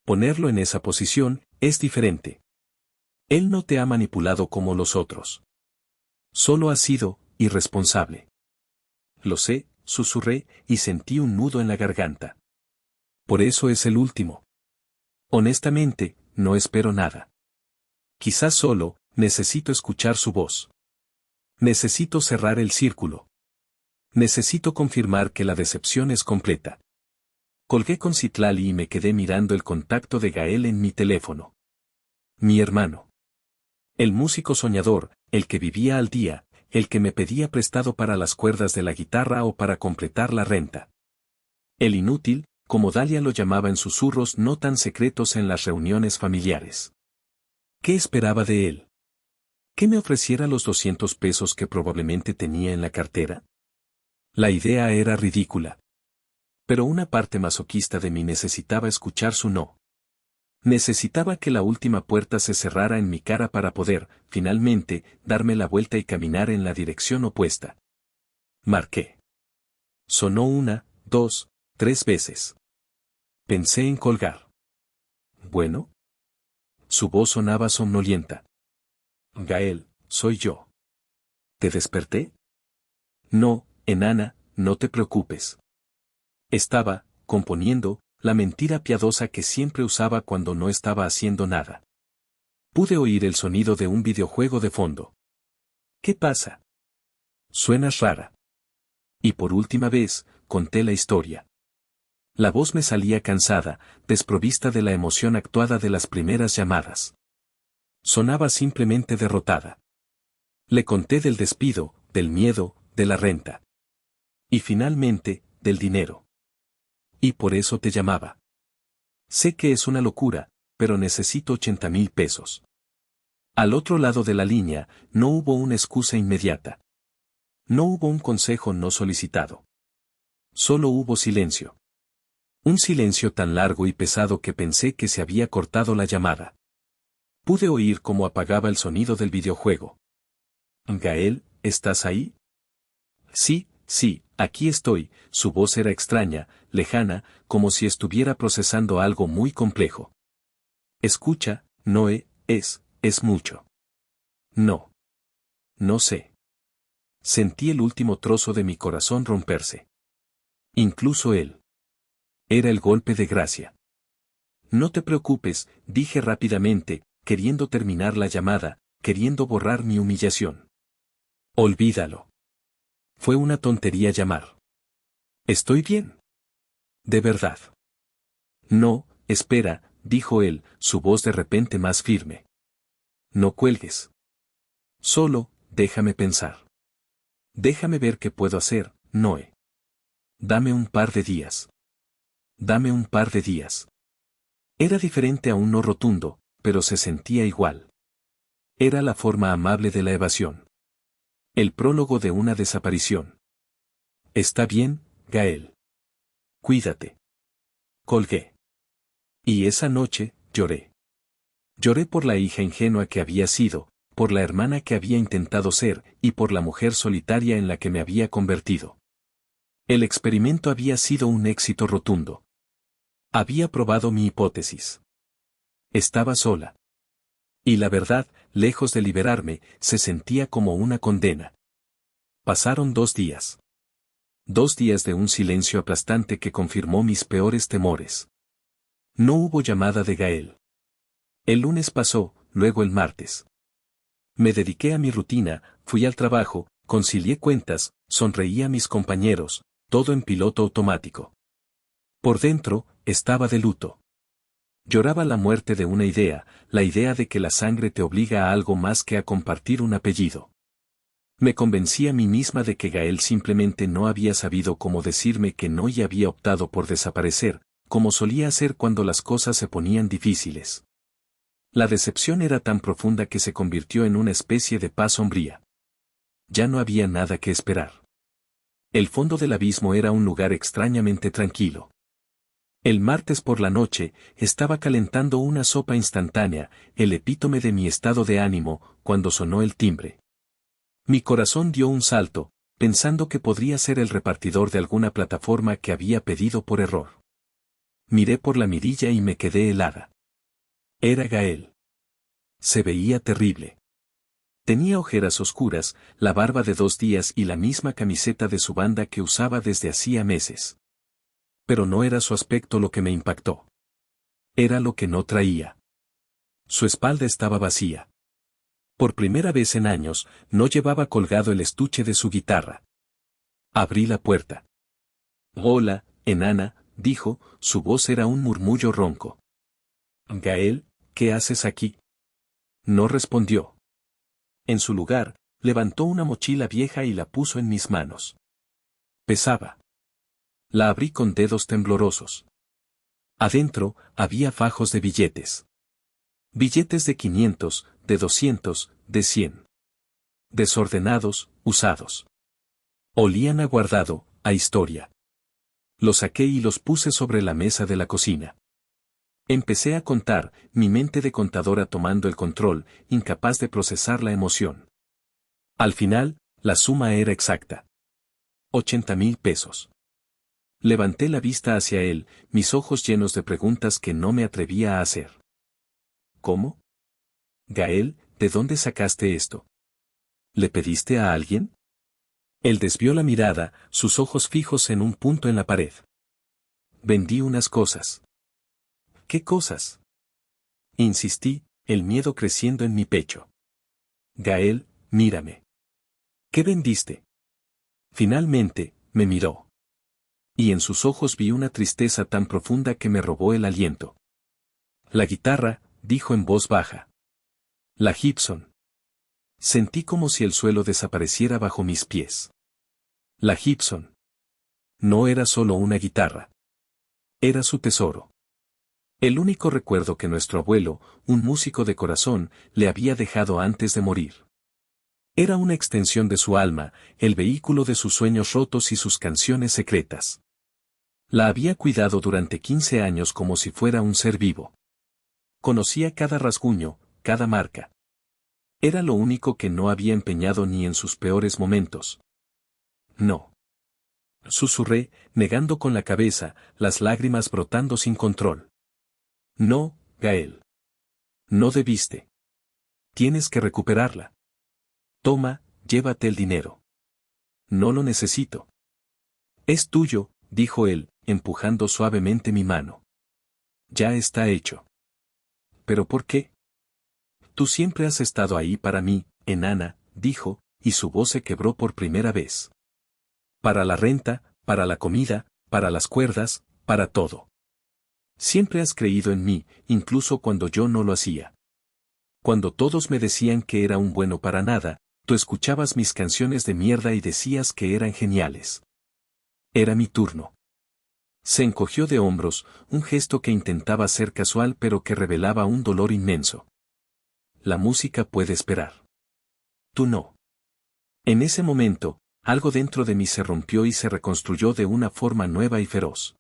Ponerlo en esa posición es diferente. Él no te ha manipulado como los otros. Solo has sido irresponsable. lo sé, susurré, y sentí un nudo en la garganta. Por eso es el último. Honestamente, no espero nada. Quizás solo, necesito escuchar su voz. Necesito cerrar el círculo. Necesito confirmar que la decepción es completa. Colgué con Citlali y me quedé mirando el contacto de Gael en mi teléfono. Mi hermano. El músico soñador, el que vivía al día, el que me pedía prestado para las cuerdas de la guitarra o para completar la renta. El inútil, como Dalia lo llamaba en susurros no tan secretos en las reuniones familiares. ¿Qué esperaba de él? ¿Que me ofreciera los 200 pesos que probablemente tenía en la cartera? La idea era ridícula. Pero una parte masoquista de mí necesitaba escuchar su no. Necesitaba que la última puerta se cerrara en mi cara para poder, finalmente, darme la vuelta y caminar en la dirección opuesta. Marqué. Sonó una, 2, 3 veces. Pensé en colgar. Bueno. Su voz sonaba somnolienta. Gael, soy yo. ¿Te desperté? No, enana, no te preocupes. Estaba, componiendo, la mentira piadosa que siempre usaba cuando no estaba haciendo nada. Pude oír el sonido de un videojuego de fondo. ¿Qué pasa? Suenas rara. Y por última vez, conté la historia. La voz me salía cansada, desprovista de la emoción actuada de las primeras llamadas. Sonaba simplemente derrotada. Le conté del despido, del miedo, de la renta. Y finalmente, del dinero. Y por eso te llamaba. Sé que es una locura, pero necesito 80,000 pesos. Al otro lado de la línea, no hubo una excusa inmediata. No hubo un consejo no solicitado. Solo hubo silencio. Un silencio tan largo y pesado que pensé que se había cortado la llamada. Pude oír cómo apagaba el sonido del videojuego. Gael, ¿estás ahí? Sí, sí, aquí estoy. Su voz era extraña, lejana, como si estuviera procesando algo muy complejo. Escucha, Noé, es mucho. No. No sé. Sentí el último trozo de mi corazón romperse. Incluso él. Era el golpe de gracia. No te preocupes, dije rápidamente, queriendo terminar la llamada, queriendo borrar mi humillación. Olvídalo. Fue una tontería llamar. ¿Estoy bien? ¿De verdad? No, espera, dijo él, su voz de repente más firme. No cuelgues. Solo, déjame pensar. Déjame ver qué puedo hacer, Noé. Dame un par de días. Dame un par de días. Era diferente a un no rotundo, pero se sentía igual. Era la forma amable de la evasión. El prólogo de una desaparición. Está bien, Gael. Cuídate. Colgué. Y esa noche, lloré. Lloré por la hija ingenua que había sido, por la hermana que había intentado ser, y por la mujer solitaria en la que me había convertido. El experimento había sido un éxito rotundo. Había probado mi hipótesis. Estaba sola. Y la verdad, lejos de liberarme, se sentía como una condena. Pasaron 2 días. 2 días de un silencio aplastante que confirmó mis peores temores. No hubo llamada de Gael. El lunes pasó, luego el martes. Me dediqué a mi rutina, fui al trabajo, concilié cuentas, sonreí a mis compañeros, todo en piloto automático. Por dentro, estaba de luto. Lloraba la muerte de una idea, la idea de que la sangre te obliga a algo más que a compartir un apellido. Me convencí a mí misma de que Gael simplemente no había sabido cómo decirme que no y había optado por desaparecer, como solía hacer cuando las cosas se ponían difíciles. La decepción era tan profunda que se convirtió en una especie de paz sombría. Ya no había nada que esperar. El fondo del abismo era un lugar extrañamente tranquilo. El martes por la noche, estaba calentando una sopa instantánea, el epítome de mi estado de ánimo, cuando sonó el timbre. Mi corazón dio un salto, pensando que podría ser el repartidor de alguna plataforma que había pedido por error. Miré por la mirilla y me quedé helada. Era Gael. Se veía terrible. Tenía ojeras oscuras, la barba de 2 días y la misma camiseta de su banda que usaba desde hacía meses. Pero no era su aspecto lo que me impactó. Era lo que no traía. Su espalda estaba vacía. Por primera vez en años, no llevaba colgado el estuche de su guitarra. Abrí la puerta. Hola, enana, dijo, su voz era un murmullo ronco. Gael, ¿qué haces aquí? No respondió. En su lugar, levantó una mochila vieja y la puso en mis manos. Pesaba. La abrí con dedos temblorosos. Adentro, había fajos de billetes. Billetes de 500, de 200, de 100. Desordenados, usados. Olían a guardado, a historia. Los saqué y los puse sobre la mesa de la cocina. Empecé a contar, mi mente de contadora tomando el control, incapaz de procesar la emoción. Al final, la suma era exacta. 80,000 pesos. Levanté la vista hacia él, mis ojos llenos de preguntas que no me atrevía a hacer. ¿Cómo? Gael, ¿de dónde sacaste esto? ¿Le pediste a alguien? Él desvió la mirada, sus ojos fijos en un punto en la pared. Vendí unas cosas. ¿Qué cosas? Insistí, el miedo creciendo en mi pecho. Gael, mírame. ¿Qué vendiste? Finalmente, me miró. Y en sus ojos vi una tristeza tan profunda que me robó el aliento. La guitarra, dijo en voz baja. La Gibson. Sentí como si el suelo desapareciera bajo mis pies. La Gibson. No era solo una guitarra. Era su tesoro. El único recuerdo que nuestro abuelo, un músico de corazón, le había dejado antes de morir. Era una extensión de su alma, el vehículo de sus sueños rotos y sus canciones secretas. La había cuidado durante 15 años como si fuera un ser vivo. Conocía cada rasguño, cada marca. Era lo único que no había empeñado ni en sus peores momentos. No. Susurré, negando con la cabeza, las lágrimas brotando sin control. No, Gael. No debiste. Tienes que recuperarla. Toma, llévate el dinero. No lo necesito. Es tuyo, dijo él, empujando suavemente mi mano. Ya está hecho. ¿Pero por qué? Tú siempre has estado ahí para mí, enana, dijo, y su voz se quebró por primera vez. Para la renta, para la comida, para las cuerdas, para todo. Siempre has creído en mí, incluso cuando yo no lo hacía. Cuando todos me decían que era un bueno para nada, tú escuchabas mis canciones de mierda y decías que eran geniales. Era mi turno. Se encogió de hombros, un gesto que intentaba ser casual pero que revelaba un dolor inmenso. La música puede esperar. Tú no. En ese momento, algo dentro de mí se rompió y se reconstruyó de una forma nueva y feroz.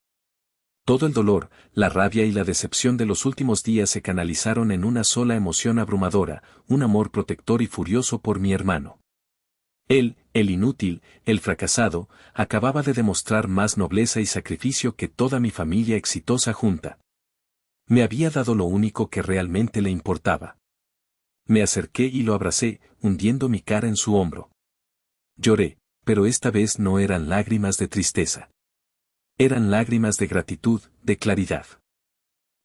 Todo el dolor, la rabia y la decepción de los últimos días se canalizaron en una sola emoción abrumadora, un amor protector y furioso por mi hermano. Él, el inútil, el fracasado, acababa de demostrar más nobleza y sacrificio que toda mi familia exitosa junta. Me había dado lo único que realmente le importaba. Me acerqué y lo abracé, hundiendo mi cara en su hombro. Lloré, pero esta vez no eran lágrimas de tristeza. Eran lágrimas de gratitud, de claridad.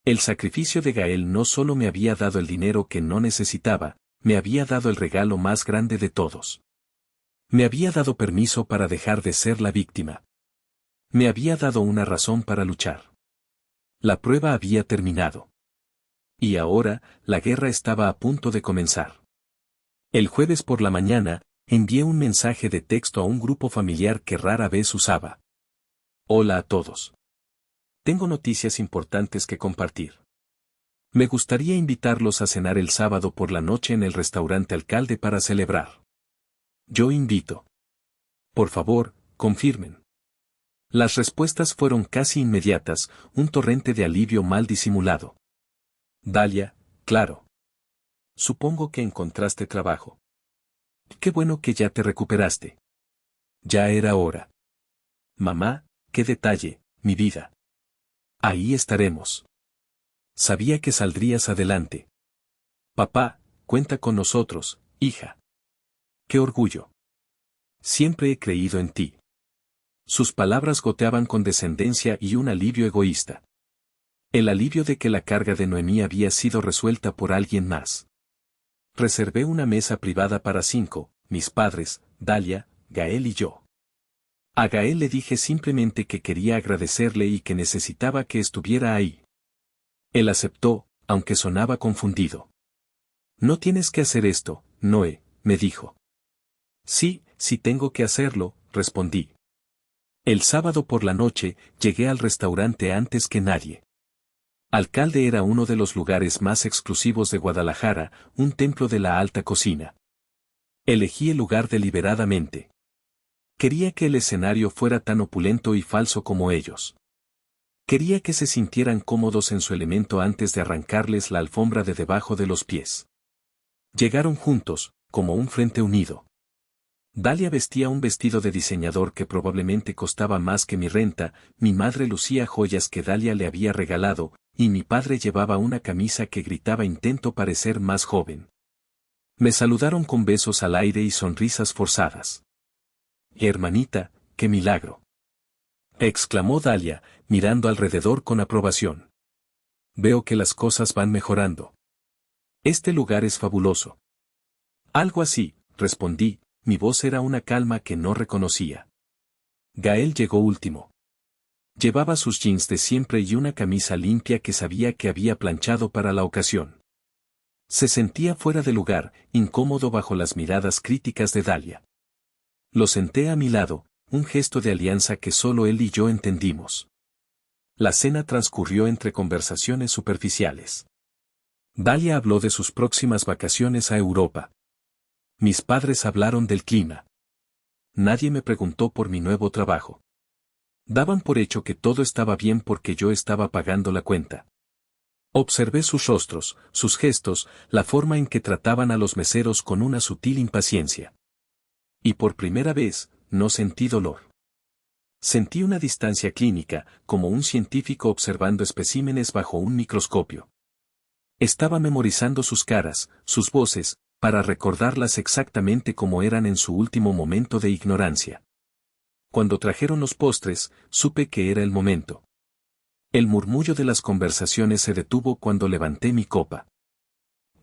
El sacrificio de Gael no solo me había dado el dinero que no necesitaba, me había dado el regalo más grande de todos. Me había dado permiso para dejar de ser la víctima. Me había dado una razón para luchar. La prueba había terminado. Y ahora, la guerra estaba a punto de comenzar. El jueves por la mañana, envié un mensaje de texto a un grupo familiar que rara vez usaba. Hola a todos. Tengo noticias importantes que compartir. Me gustaría invitarlos a cenar el sábado por la noche en el restaurante Alcalde para celebrar. Yo invito. Por favor, confirmen. Las respuestas fueron casi inmediatas, un torrente de alivio mal disimulado. Dalia, claro. Supongo que encontraste trabajo. Qué bueno que ya te recuperaste. Ya era hora. Mamá, qué detalle, mi vida. Ahí estaremos. Sabía que saldrías adelante. Papá, cuenta con nosotros, hija. ¡Qué orgullo! Siempre he creído en ti. Sus palabras goteaban condescendencia y un alivio egoísta. El alivio de que la carga de Noemí había sido resuelta por alguien más. Reservé una mesa privada para 5, mis padres, Dalia, Gael y yo. A Gael le dije simplemente que quería agradecerle y que necesitaba que estuviera ahí. Él aceptó, aunque sonaba confundido. No tienes que hacer esto, Noé, me dijo. Sí, sí tengo que hacerlo, respondí. El sábado por la noche, llegué al restaurante antes que nadie. Alcalde era uno de los lugares más exclusivos de Guadalajara, un templo de la alta cocina. Elegí el lugar deliberadamente. Quería que el escenario fuera tan opulento y falso como ellos. Quería que se sintieran cómodos en su elemento antes de arrancarles la alfombra de debajo de los pies. Llegaron juntos, como un frente unido. Dalia vestía un vestido de diseñador que probablemente costaba más que mi renta, mi madre lucía joyas que Dalia le había regalado, y mi padre llevaba una camisa que gritaba intento parecer más joven. Me saludaron con besos al aire y sonrisas forzadas. «Hermanita, qué milagro», exclamó Dalia, mirando alrededor con aprobación. «Veo que las cosas van mejorando. Este lugar es fabuloso». «Algo así», respondí, mi voz era una calma que no reconocía. Gael llegó último. Llevaba sus jeans de siempre y una camisa limpia que sabía que había planchado para la ocasión. Se sentía fuera de lugar, incómodo bajo las miradas críticas de Dalia. Lo senté a mi lado, un gesto de alianza que solo él y yo entendimos. La cena transcurrió entre conversaciones superficiales. Dalia habló de sus próximas vacaciones a Europa. Mis padres hablaron del clima. Nadie me preguntó por mi nuevo trabajo. Daban por hecho que todo estaba bien porque yo estaba pagando la cuenta. Observé sus rostros, sus gestos, la forma en que trataban a los meseros con una sutil impaciencia. Y por primera vez, no sentí dolor. Sentí una distancia clínica, como un científico observando especímenes bajo un microscopio. Estaba memorizando sus caras, sus voces, para recordarlas exactamente como eran en su último momento de ignorancia. Cuando trajeron los postres, supe que era el momento. El murmullo de las conversaciones se detuvo cuando levanté mi copa.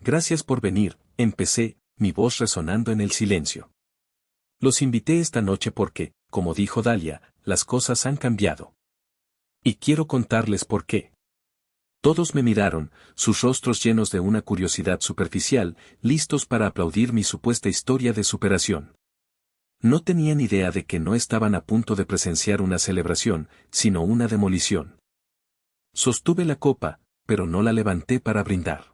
Gracias por venir, empecé, mi voz resonando en el silencio. Los invité esta noche porque, como dijo Dalia, las cosas han cambiado. Y quiero contarles por qué. Todos me miraron, sus rostros llenos de una curiosidad superficial, listos para aplaudir mi supuesta historia de superación. No tenían idea de que no estaban a punto de presenciar una celebración, sino una demolición. Sostuve la copa, pero no la levanté para brindar.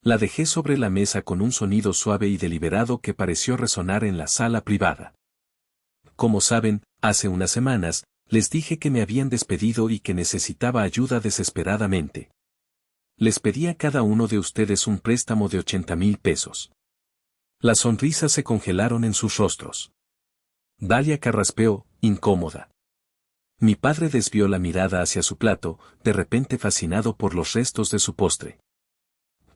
La dejé sobre la mesa con un sonido suave y deliberado que pareció resonar en la sala privada. Como saben, hace unas semanas, les dije que me habían despedido y que necesitaba ayuda desesperadamente. Les pedí a cada uno de ustedes un préstamo de 80,000 pesos. Las sonrisas se congelaron en sus rostros. Dalia carraspeó, incómoda. Mi padre desvió la mirada hacia su plato, de repente fascinado por los restos de su postre.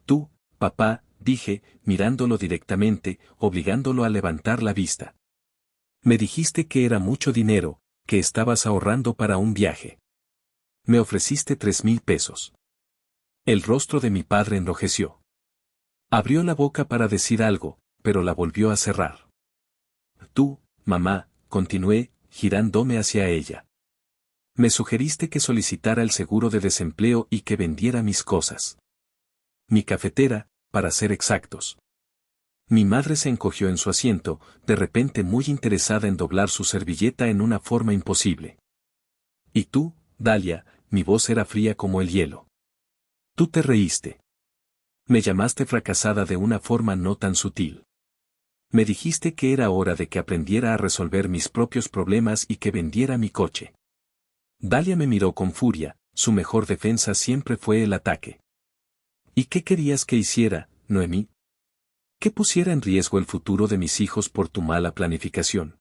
Tú, papá, dije, mirándolo directamente, obligándolo a levantar la vista. Me dijiste que era mucho dinero, que estabas ahorrando para un viaje. Me ofreciste 3,000 pesos. El rostro de mi padre enrojeció. Abrió la boca para decir algo, pero la volvió a cerrar. Tú, mamá, continué, girándome hacia ella. Me sugeriste que solicitara el seguro de desempleo y que vendiera mis cosas. Mi cafetera, para ser exactos. Mi madre se encogió en su asiento, de repente muy interesada en doblar su servilleta en una forma imposible. Y tú, Dalia, mi voz era fría como el hielo. Tú te reíste. Me llamaste fracasada de una forma no tan sutil. Me dijiste que era hora de que aprendiera a resolver mis propios problemas y que vendiera mi coche. Dalia me miró con furia, su mejor defensa siempre fue el ataque. ¿Y qué querías que hiciera, Noemí? ¿Que pusiera en riesgo el futuro de mis hijos por tu mala planificación?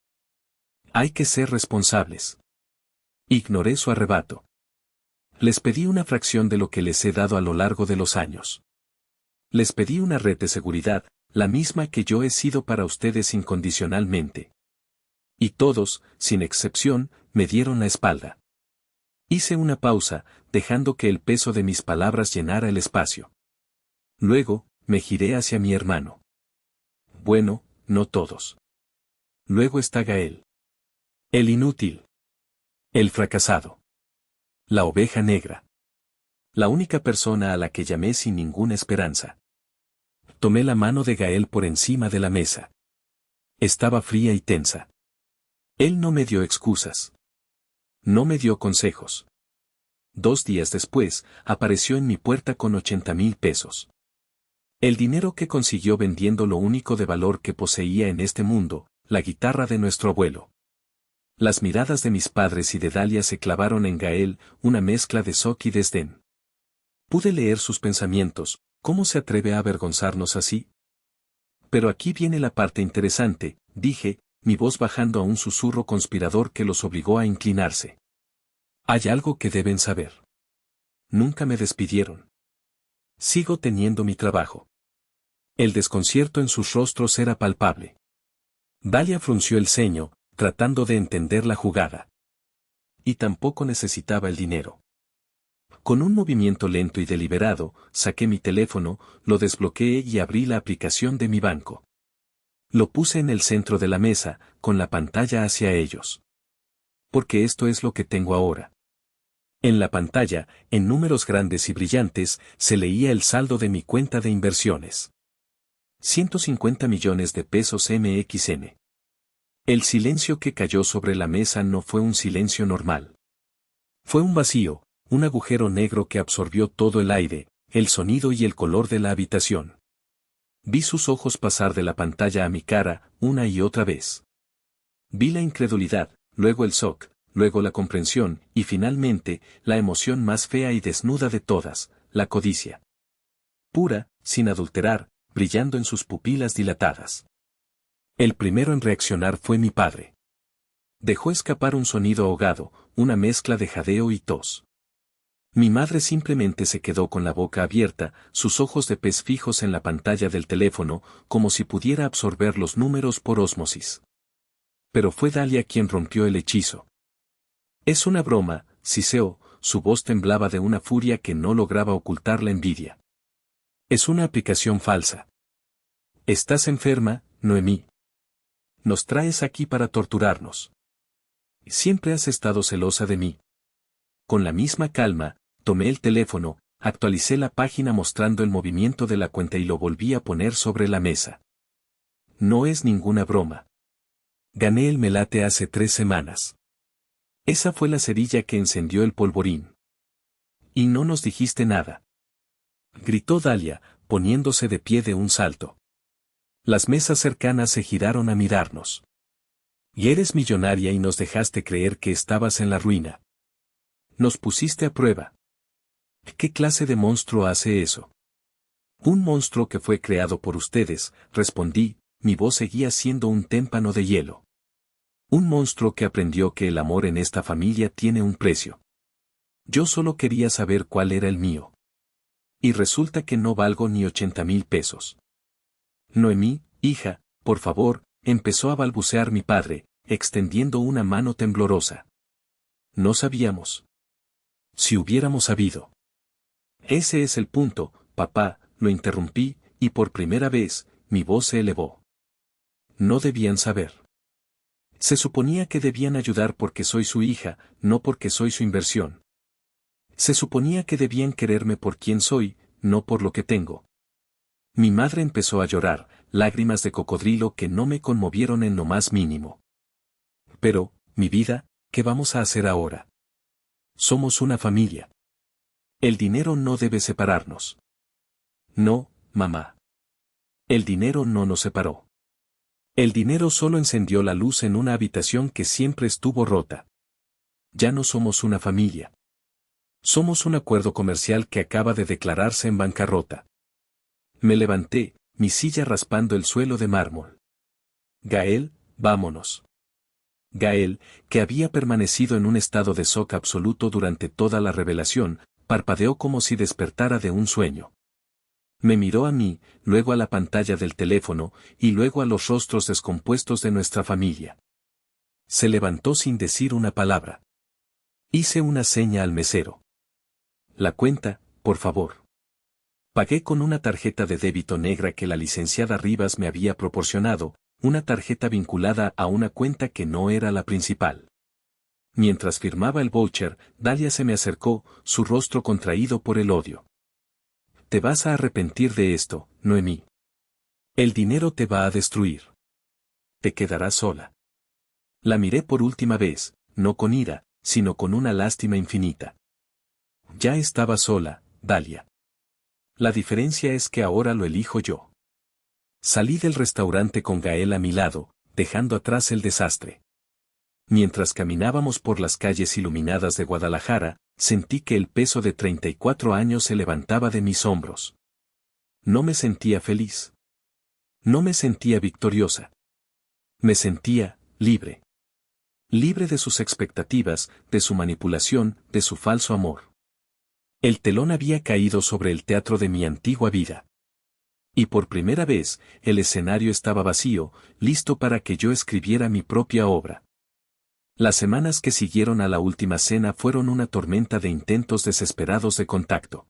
Hay que ser responsables. Ignoré su arrebato. Les pedí una fracción de lo que les he dado a lo largo de los años. Les pedí una red de seguridad, La misma que yo he sido para ustedes incondicionalmente. Y todos, sin excepción, me dieron la espalda. Hice una pausa, dejando que el peso de mis palabras llenara el espacio. Luego, me giré hacia mi hermano. Bueno, no todos. Luego está Gael. El inútil. El fracasado. La oveja negra. La única persona a la que llamé sin ninguna esperanza. Tomé la mano de Gael por encima de la mesa. Estaba fría y tensa. Él no me dio excusas. No me dio consejos. 2 días después, apareció en mi puerta con 80,000 pesos. El dinero que consiguió vendiendo lo único de valor que poseía en este mundo, la guitarra de nuestro abuelo. Las miradas de mis padres y de Dalia se clavaron en Gael, una mezcla de shock y desdén. Pude leer sus pensamientos. ¿Cómo se atreve a avergonzarnos así? Pero aquí viene la parte interesante, dije, mi voz bajando a un susurro conspirador que los obligó a inclinarse. Hay algo que deben saber. Nunca me despidieron. Sigo teniendo mi trabajo. El desconcierto en sus rostros era palpable. Dalia frunció el ceño, tratando de entender la jugada. Y tampoco necesitaba el dinero. Con un movimiento lento y deliberado, saqué mi teléfono, lo desbloqueé y abrí la aplicación de mi banco. Lo puse en el centro de la mesa, con la pantalla hacia ellos. Porque esto es lo que tengo ahora. En la pantalla, en números grandes y brillantes, se leía el saldo de mi cuenta de inversiones. 150 millones de pesos MXN. El silencio que cayó sobre la mesa no fue un silencio normal. Fue un vacío, un agujero negro que absorbió todo el aire, el sonido y el color de la habitación. Vi sus ojos pasar de la pantalla a mi cara, una y otra vez. Vi la incredulidad, luego el shock, luego la comprensión, y finalmente, la emoción más fea y desnuda de todas, la codicia. Pura, sin adulterar, brillando en sus pupilas dilatadas. El primero en reaccionar fue mi padre. Dejó escapar un sonido ahogado, una mezcla de jadeo y tos. Mi madre simplemente se quedó con la boca abierta, sus ojos de pez fijos en la pantalla del teléfono, como si pudiera absorber los números por ósmosis. Pero fue Dalia quien rompió el hechizo. Es una broma, siseó, su voz temblaba de una furia que no lograba ocultar la envidia. Es una aplicación falsa. Estás enferma, Noemí. Nos traes aquí para torturarnos. Siempre has estado celosa de mí. Con la misma calma, tomé el teléfono, actualicé la página mostrando el movimiento de la cuenta y lo volví a poner sobre la mesa. No es ninguna broma. Gané el melate hace 3 semanas. Esa fue la cerilla que encendió el polvorín. Y no nos dijiste nada. Gritó Dalia, poniéndose de pie de un salto. Las mesas cercanas se giraron a mirarnos. Y eres millonaria y nos dejaste creer que estabas en la ruina. Nos pusiste a prueba. ¿Qué clase de monstruo hace eso? Un monstruo que fue creado por ustedes, respondí, mi voz seguía siendo un témpano de hielo. Un monstruo que aprendió que el amor en esta familia tiene un precio. Yo solo quería saber cuál era el mío. Y resulta que no valgo ni 80,000 pesos. Noemí, hija, por favor, empezó a balbucear mi padre, extendiendo una mano temblorosa. No sabíamos. Si hubiéramos sabido. Ese es el punto, papá, lo interrumpí, y por primera vez, mi voz se elevó. No debían saber. Se suponía que debían ayudar porque soy su hija, no porque soy su inversión. Se suponía que debían quererme por quien soy, no por lo que tengo. Mi madre empezó a llorar, lágrimas de cocodrilo que no me conmovieron en lo más mínimo. Pero, mi vida, ¿qué vamos a hacer ahora? Somos una familia. El dinero no debe separarnos. No, mamá. El dinero no nos separó. El dinero solo encendió la luz en una habitación que siempre estuvo rota. Ya no somos una familia. Somos un acuerdo comercial que acaba de declararse en bancarrota. Me levanté, mi silla raspando el suelo de mármol. Gael, vámonos. Gael, que había permanecido en un estado de shock absoluto durante toda la revelación, parpadeó como si despertara de un sueño. Me miró a mí, luego a la pantalla del teléfono, y luego a los rostros descompuestos de nuestra familia. Se levantó sin decir una palabra. Hice una seña al mesero. La cuenta, por favor. Pagué con una tarjeta de débito negra que la licenciada Rivas me había proporcionado, una tarjeta vinculada a una cuenta que no era la principal. Mientras firmaba el voucher, Dalia se me acercó, su rostro contraído por el odio. Te vas a arrepentir de esto, Noemí. El dinero te va a destruir. Te quedarás sola. La miré por última vez, no con ira, sino con una lástima infinita. Ya estaba sola, Dalia. La diferencia es que ahora lo elijo yo. Salí del restaurante con Gael a mi lado, dejando atrás el desastre. Mientras caminábamos por las calles iluminadas de Guadalajara, sentí que el peso de 34 años se levantaba de mis hombros. No me sentía feliz. No me sentía victoriosa. Me sentía libre. Libre de sus expectativas, de su manipulación, de su falso amor. El telón había caído sobre el teatro de mi antigua vida. Y por primera vez, el escenario estaba vacío, listo para que yo escribiera mi propia obra. Las semanas que siguieron a la última cena fueron una tormenta de intentos desesperados de contacto.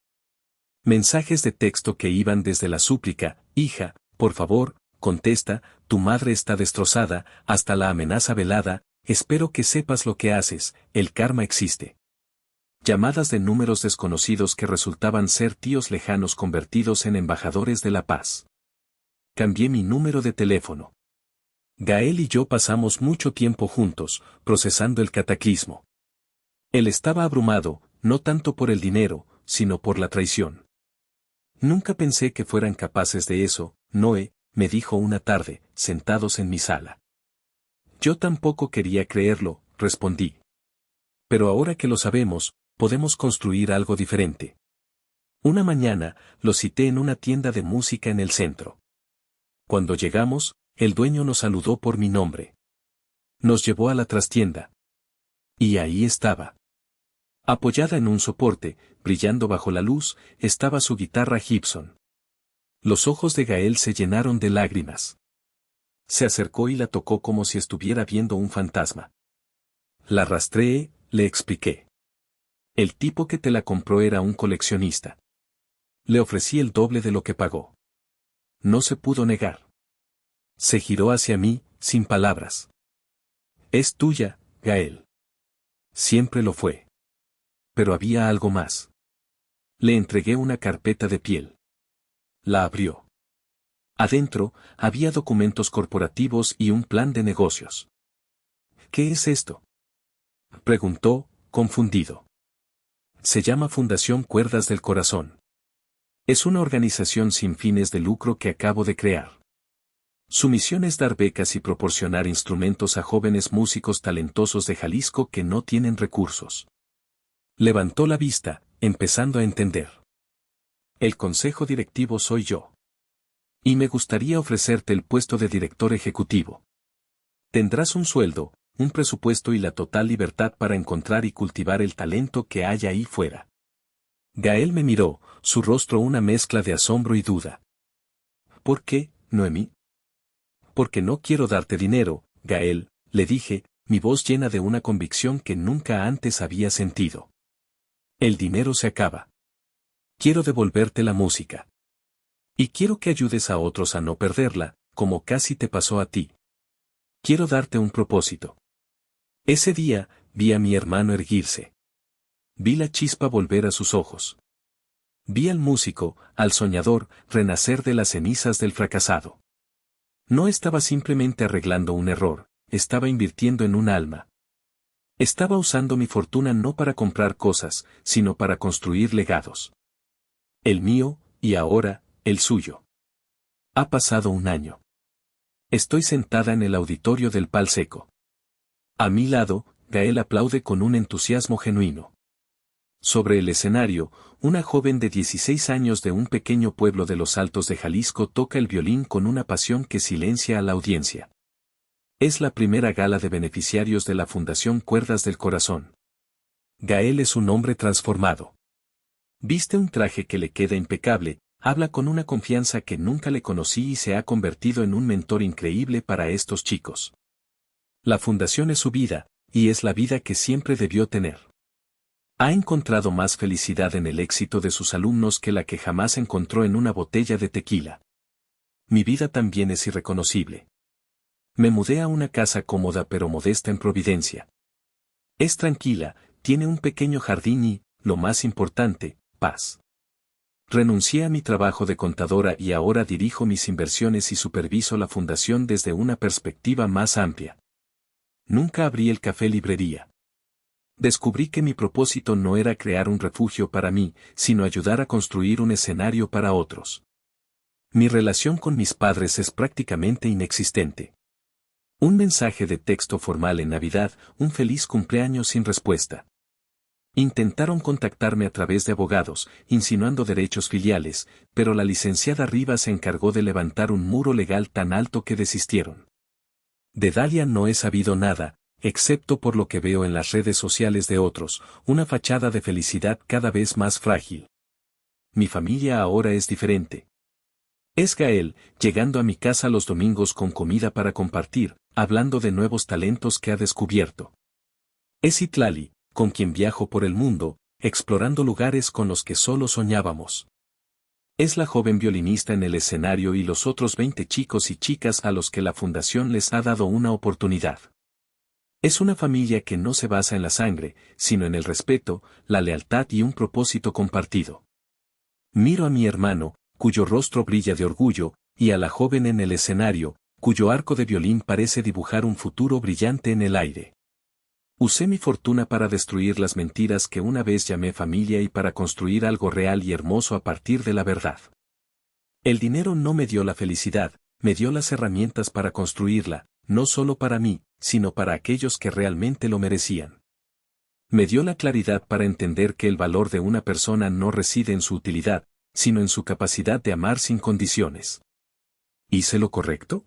Mensajes de texto que iban desde la súplica, hija, por favor, contesta, tu madre está destrozada, hasta la amenaza velada, espero que sepas lo que haces, el karma existe. Llamadas de números desconocidos que resultaban ser tíos lejanos convertidos en embajadores de la paz. Cambié mi número de teléfono. Gael y yo pasamos mucho tiempo juntos, procesando el cataclismo. Él estaba abrumado, no tanto por el dinero, sino por la traición. Nunca pensé que fueran capaces de eso, Noé, me dijo una tarde, sentados en mi sala. Yo tampoco quería creerlo, respondí. Pero ahora que lo sabemos, podemos construir algo diferente. Una mañana, lo cité en una tienda de música en el centro. Cuando llegamos, el dueño nos saludó por mi nombre. Nos llevó a la trastienda. Y ahí estaba. Apoyada en un soporte, brillando bajo la luz, estaba su guitarra Gibson. Los ojos de Gael se llenaron de lágrimas. Se acercó y la tocó como si estuviera viendo un fantasma. La rastreé, le expliqué. El tipo que te la compró era un coleccionista. Le ofrecí el doble de lo que pagó. No se pudo negar. Se giró hacia mí, sin palabras. Es tuya, Gael. Siempre lo fue. Pero había algo más. Le entregué una carpeta de piel. La abrió. Adentro, había documentos corporativos y un plan de negocios. ¿Qué es esto?, preguntó, confundido. Se llama Fundación Cuerdas del Corazón. Es una organización sin fines de lucro que acabo de crear. Su misión es dar becas y proporcionar instrumentos a jóvenes músicos talentosos de Jalisco que no tienen recursos. Levantó la vista, empezando a entender. El consejo directivo soy yo. Y me gustaría ofrecerte el puesto de director ejecutivo. Tendrás un sueldo, un presupuesto y la total libertad para encontrar y cultivar el talento que haya ahí fuera. Gael me miró, su rostro una mezcla de asombro y duda. ¿Por qué, Noemí? Porque no quiero darte dinero, Gael, le dije, mi voz llena de una convicción que nunca antes había sentido. El dinero se acaba. Quiero devolverte la música. Y quiero que ayudes a otros a no perderla, como casi te pasó a ti. Quiero darte un propósito. Ese día, vi a mi hermano erguirse. Vi la chispa volver a sus ojos. Vi al músico, al soñador, renacer de las cenizas del fracasado. No estaba simplemente arreglando un error, estaba invirtiendo en un alma. Estaba usando mi fortuna no para comprar cosas, sino para construir legados. El mío, y ahora, el suyo. Ha pasado un año. Estoy sentada en el auditorio del Pal Seco. A mi lado, Gael aplaude con un entusiasmo genuino. Sobre el escenario, una joven de 16 años de un pequeño pueblo de los Altos de Jalisco toca el violín con una pasión que silencia a la audiencia. Es la primera gala de beneficiarios de la Fundación Cuerdas del Corazón. Gael es un hombre transformado. Viste un traje que le queda impecable, Habla con una confianza que nunca le conocí y se ha convertido en un mentor increíble para estos chicos. La fundación es su vida, y es la vida que siempre debió tener. Ha encontrado más felicidad en el éxito de sus alumnos que la que jamás encontró en una botella de tequila. Mi vida también es irreconocible. Me mudé a una casa cómoda pero modesta en Providencia. Es tranquila, tiene un pequeño jardín y, lo más importante, paz. Renuncié a mi trabajo de contadora y ahora dirijo mis inversiones y superviso la fundación desde una perspectiva más amplia. Nunca abrí el café librería. Descubrí que mi propósito no era crear un refugio para mí, sino ayudar a construir un escenario para otros. Mi relación con mis padres es prácticamente inexistente. Un mensaje de texto formal en Navidad, un feliz cumpleaños sin respuesta. Intentaron contactarme a través de abogados, insinuando derechos filiales, pero la licenciada Rivas se encargó de levantar un muro legal tan alto que desistieron. De Dalia no he sabido nada, excepto por lo que veo en las redes sociales de otros, una fachada de felicidad cada vez más frágil. Mi familia ahora es diferente. Es Gael, llegando a mi casa los domingos con comida para compartir, hablando de nuevos talentos que ha descubierto. Es Itlali, con quien viajo por el mundo, explorando lugares con los que solo soñábamos. Es la joven violinista en el escenario y los otros 20 chicos y chicas a los que la fundación les ha dado una oportunidad. Es una familia que no se basa en la sangre, sino en el respeto, la lealtad y un propósito compartido. Miro a mi hermano, cuyo rostro brilla de orgullo, y a la joven en el escenario, cuyo arco de violín parece dibujar un futuro brillante en el aire. Usé mi fortuna para destruir las mentiras que una vez llamé familia y para construir algo real y hermoso a partir de la verdad. El dinero no me dio la felicidad, me dio las herramientas para construirla, no solo para mí, sino para aquellos que realmente lo merecían. Me dio la claridad para entender que el valor de una persona no reside en su utilidad, sino en su capacidad de amar sin condiciones. ¿Hice lo correcto?